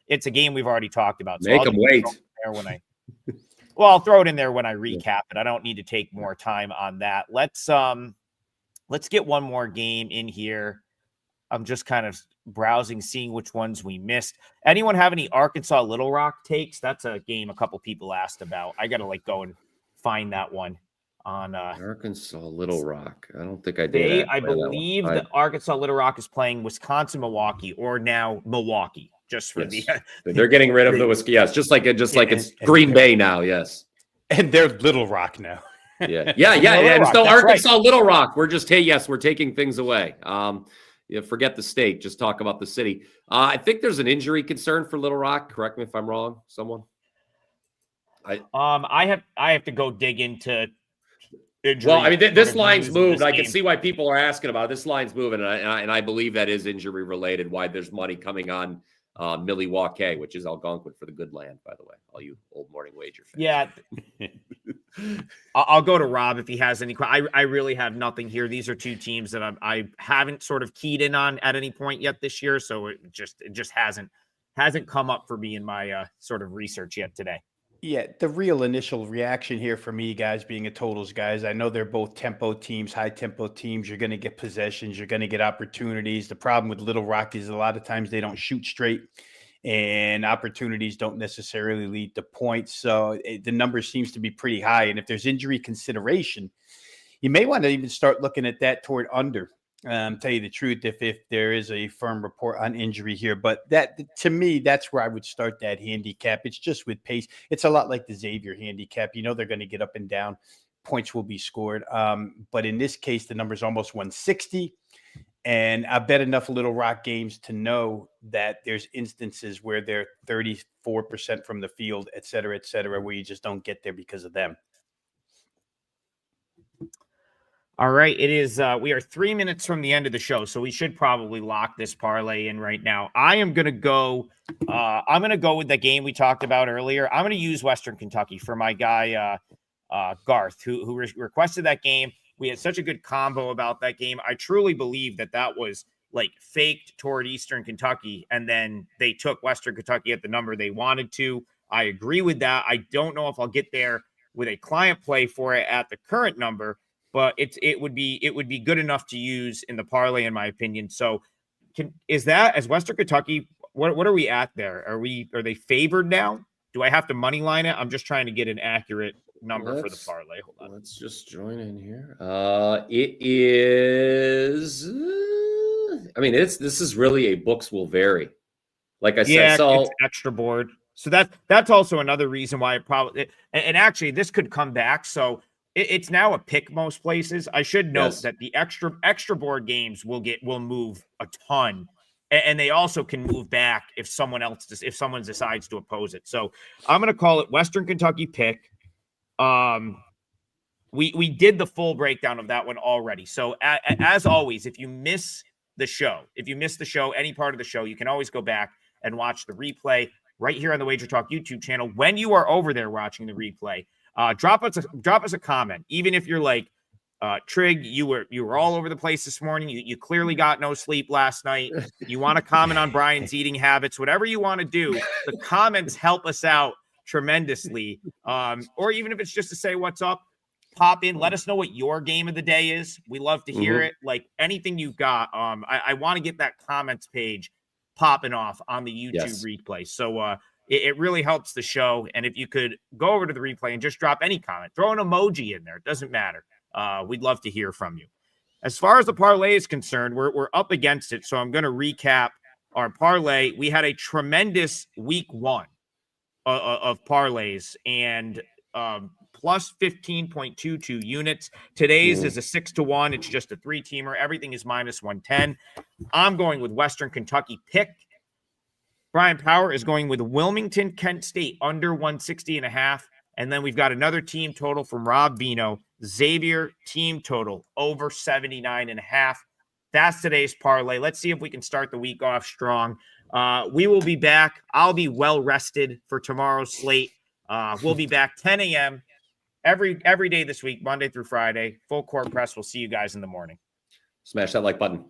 it's a game we've already talked about. So Make them wait. I'll throw it in there when I recap it. I don't need to take more time on that. Let's get one more game in here. I'm just kind of browsing, seeing which ones we missed. Anyone have any Arkansas Little Rock takes? That's a game a couple people asked about. I got to go and find that one on Arkansas Little Rock. I don't think I did. I believe that Arkansas Little Rock is playing Wisconsin Milwaukee, or now Milwaukee, just for they're getting rid of the Wisconsin. Yes, just like it's Green Bay now. Yes, and they're Little Rock now. Yeah. And so Arkansas Little Rock. We're just we're taking things away. Forget the state. Just talk about the city. I think there's an injury concern for Little Rock. Correct me if I'm wrong. Someone. I have to go dig into. Well, I mean, this line's moved. I can see why people are asking about it. This line's moving, and I believe that is injury related. Why there's money coming on Milwaukee, which is Algonquin for the good land, by the way, all you old morning wager fans. Yeah, I'll go to Rob if he has any. I really have nothing here. These are two teams that I haven't sort of keyed in on at any point yet this year, so it just hasn't come up for me in my sort of research yet today. Yeah, the real initial reaction here for me, guys, being a totals guys, I know they're both tempo teams, high tempo teams. You're going to get possessions. You're going to get opportunities. The problem with Little Rock is a lot of times they don't shoot straight, and opportunities don't necessarily lead to points. So the number seems to be pretty high. And if there's injury consideration, you may want to even start looking at that toward under. Tell you the truth, if there is a firm report on injury here, but that to me, that's where I would start that handicap. It's just with pace. It's a lot like the Xavier handicap. They're going to get up and down. Points will be scored. But in this case, the number is almost 160. And I bet enough Little Rock games to know that there's instances where they're 34% from the field, et cetera, where you just don't get there because of them. All right, it is. We are 3 minutes from the end of the show, so we should probably lock this parlay in right now. I am going to go. I'm going to go with the game we talked about earlier. I'm going to use Western Kentucky for my guy Garth, who requested that game. We had such a good combo about that game. I truly believe that was faked toward Eastern Kentucky, and then they took Western Kentucky at the number they wanted to. I agree with that. I don't know if I'll get there with a client play for it at the current number, but it would be good enough to use in the parlay, in my opinion. So as Western Kentucky, what are we at there? Are they favored now? Do I have to money line it? I'm just trying to get an accurate number for the parlay. Hold on. Let's just join in here. It is. This is really a books will vary. Like I said, so it's extra board. So that's also another reason why it probably. And actually, this could come back. So it's now a pick most places. I should note that the extra board games will move a ton, and they also can move back if someone decides to oppose it. So I'm going to call it Western Kentucky pick. We did the full breakdown of that one already. So as always, if you miss the show, any part of the show, you can always go back and watch the replay right here on the Wager Talk YouTube channel. When you are over there watching the replay, drop us a comment. Even if you're like Trigg, you were all over the place this morning. You clearly got no sleep last night. You want to comment on Brian's eating habits, whatever you want to do. The comments help us out tremendously. Or even if it's just to say what's up, pop in. Let us know what your game of the day is. We love to hear it. Like anything you've got. I want to get that comments page popping off on the YouTube replay. So it really helps the show. And if you could go over to the replay and just drop any comment, throw an emoji in there. It doesn't matter. We'd love to hear from you. As far as the parlay is concerned, we're up against it. So I'm going to recap our parlay. We had a tremendous week one of parlays and plus 15.22 units. Today's is a 6-1. It's just a 3-teamer. Everything is minus 110. I'm going with Western Kentucky pick. Brian Power is going with Wilmington, Kent State under 160.5. And then we've got another team total from Rob Veno. Xavier team total over 79.5. That's today's parlay. Let's see if we can start the week off strong. We will be back. I'll be well rested for tomorrow's slate. We'll be back 10 a.m. every day this week, Monday through Friday. Full court press. We'll see you guys in the morning. Smash that like button.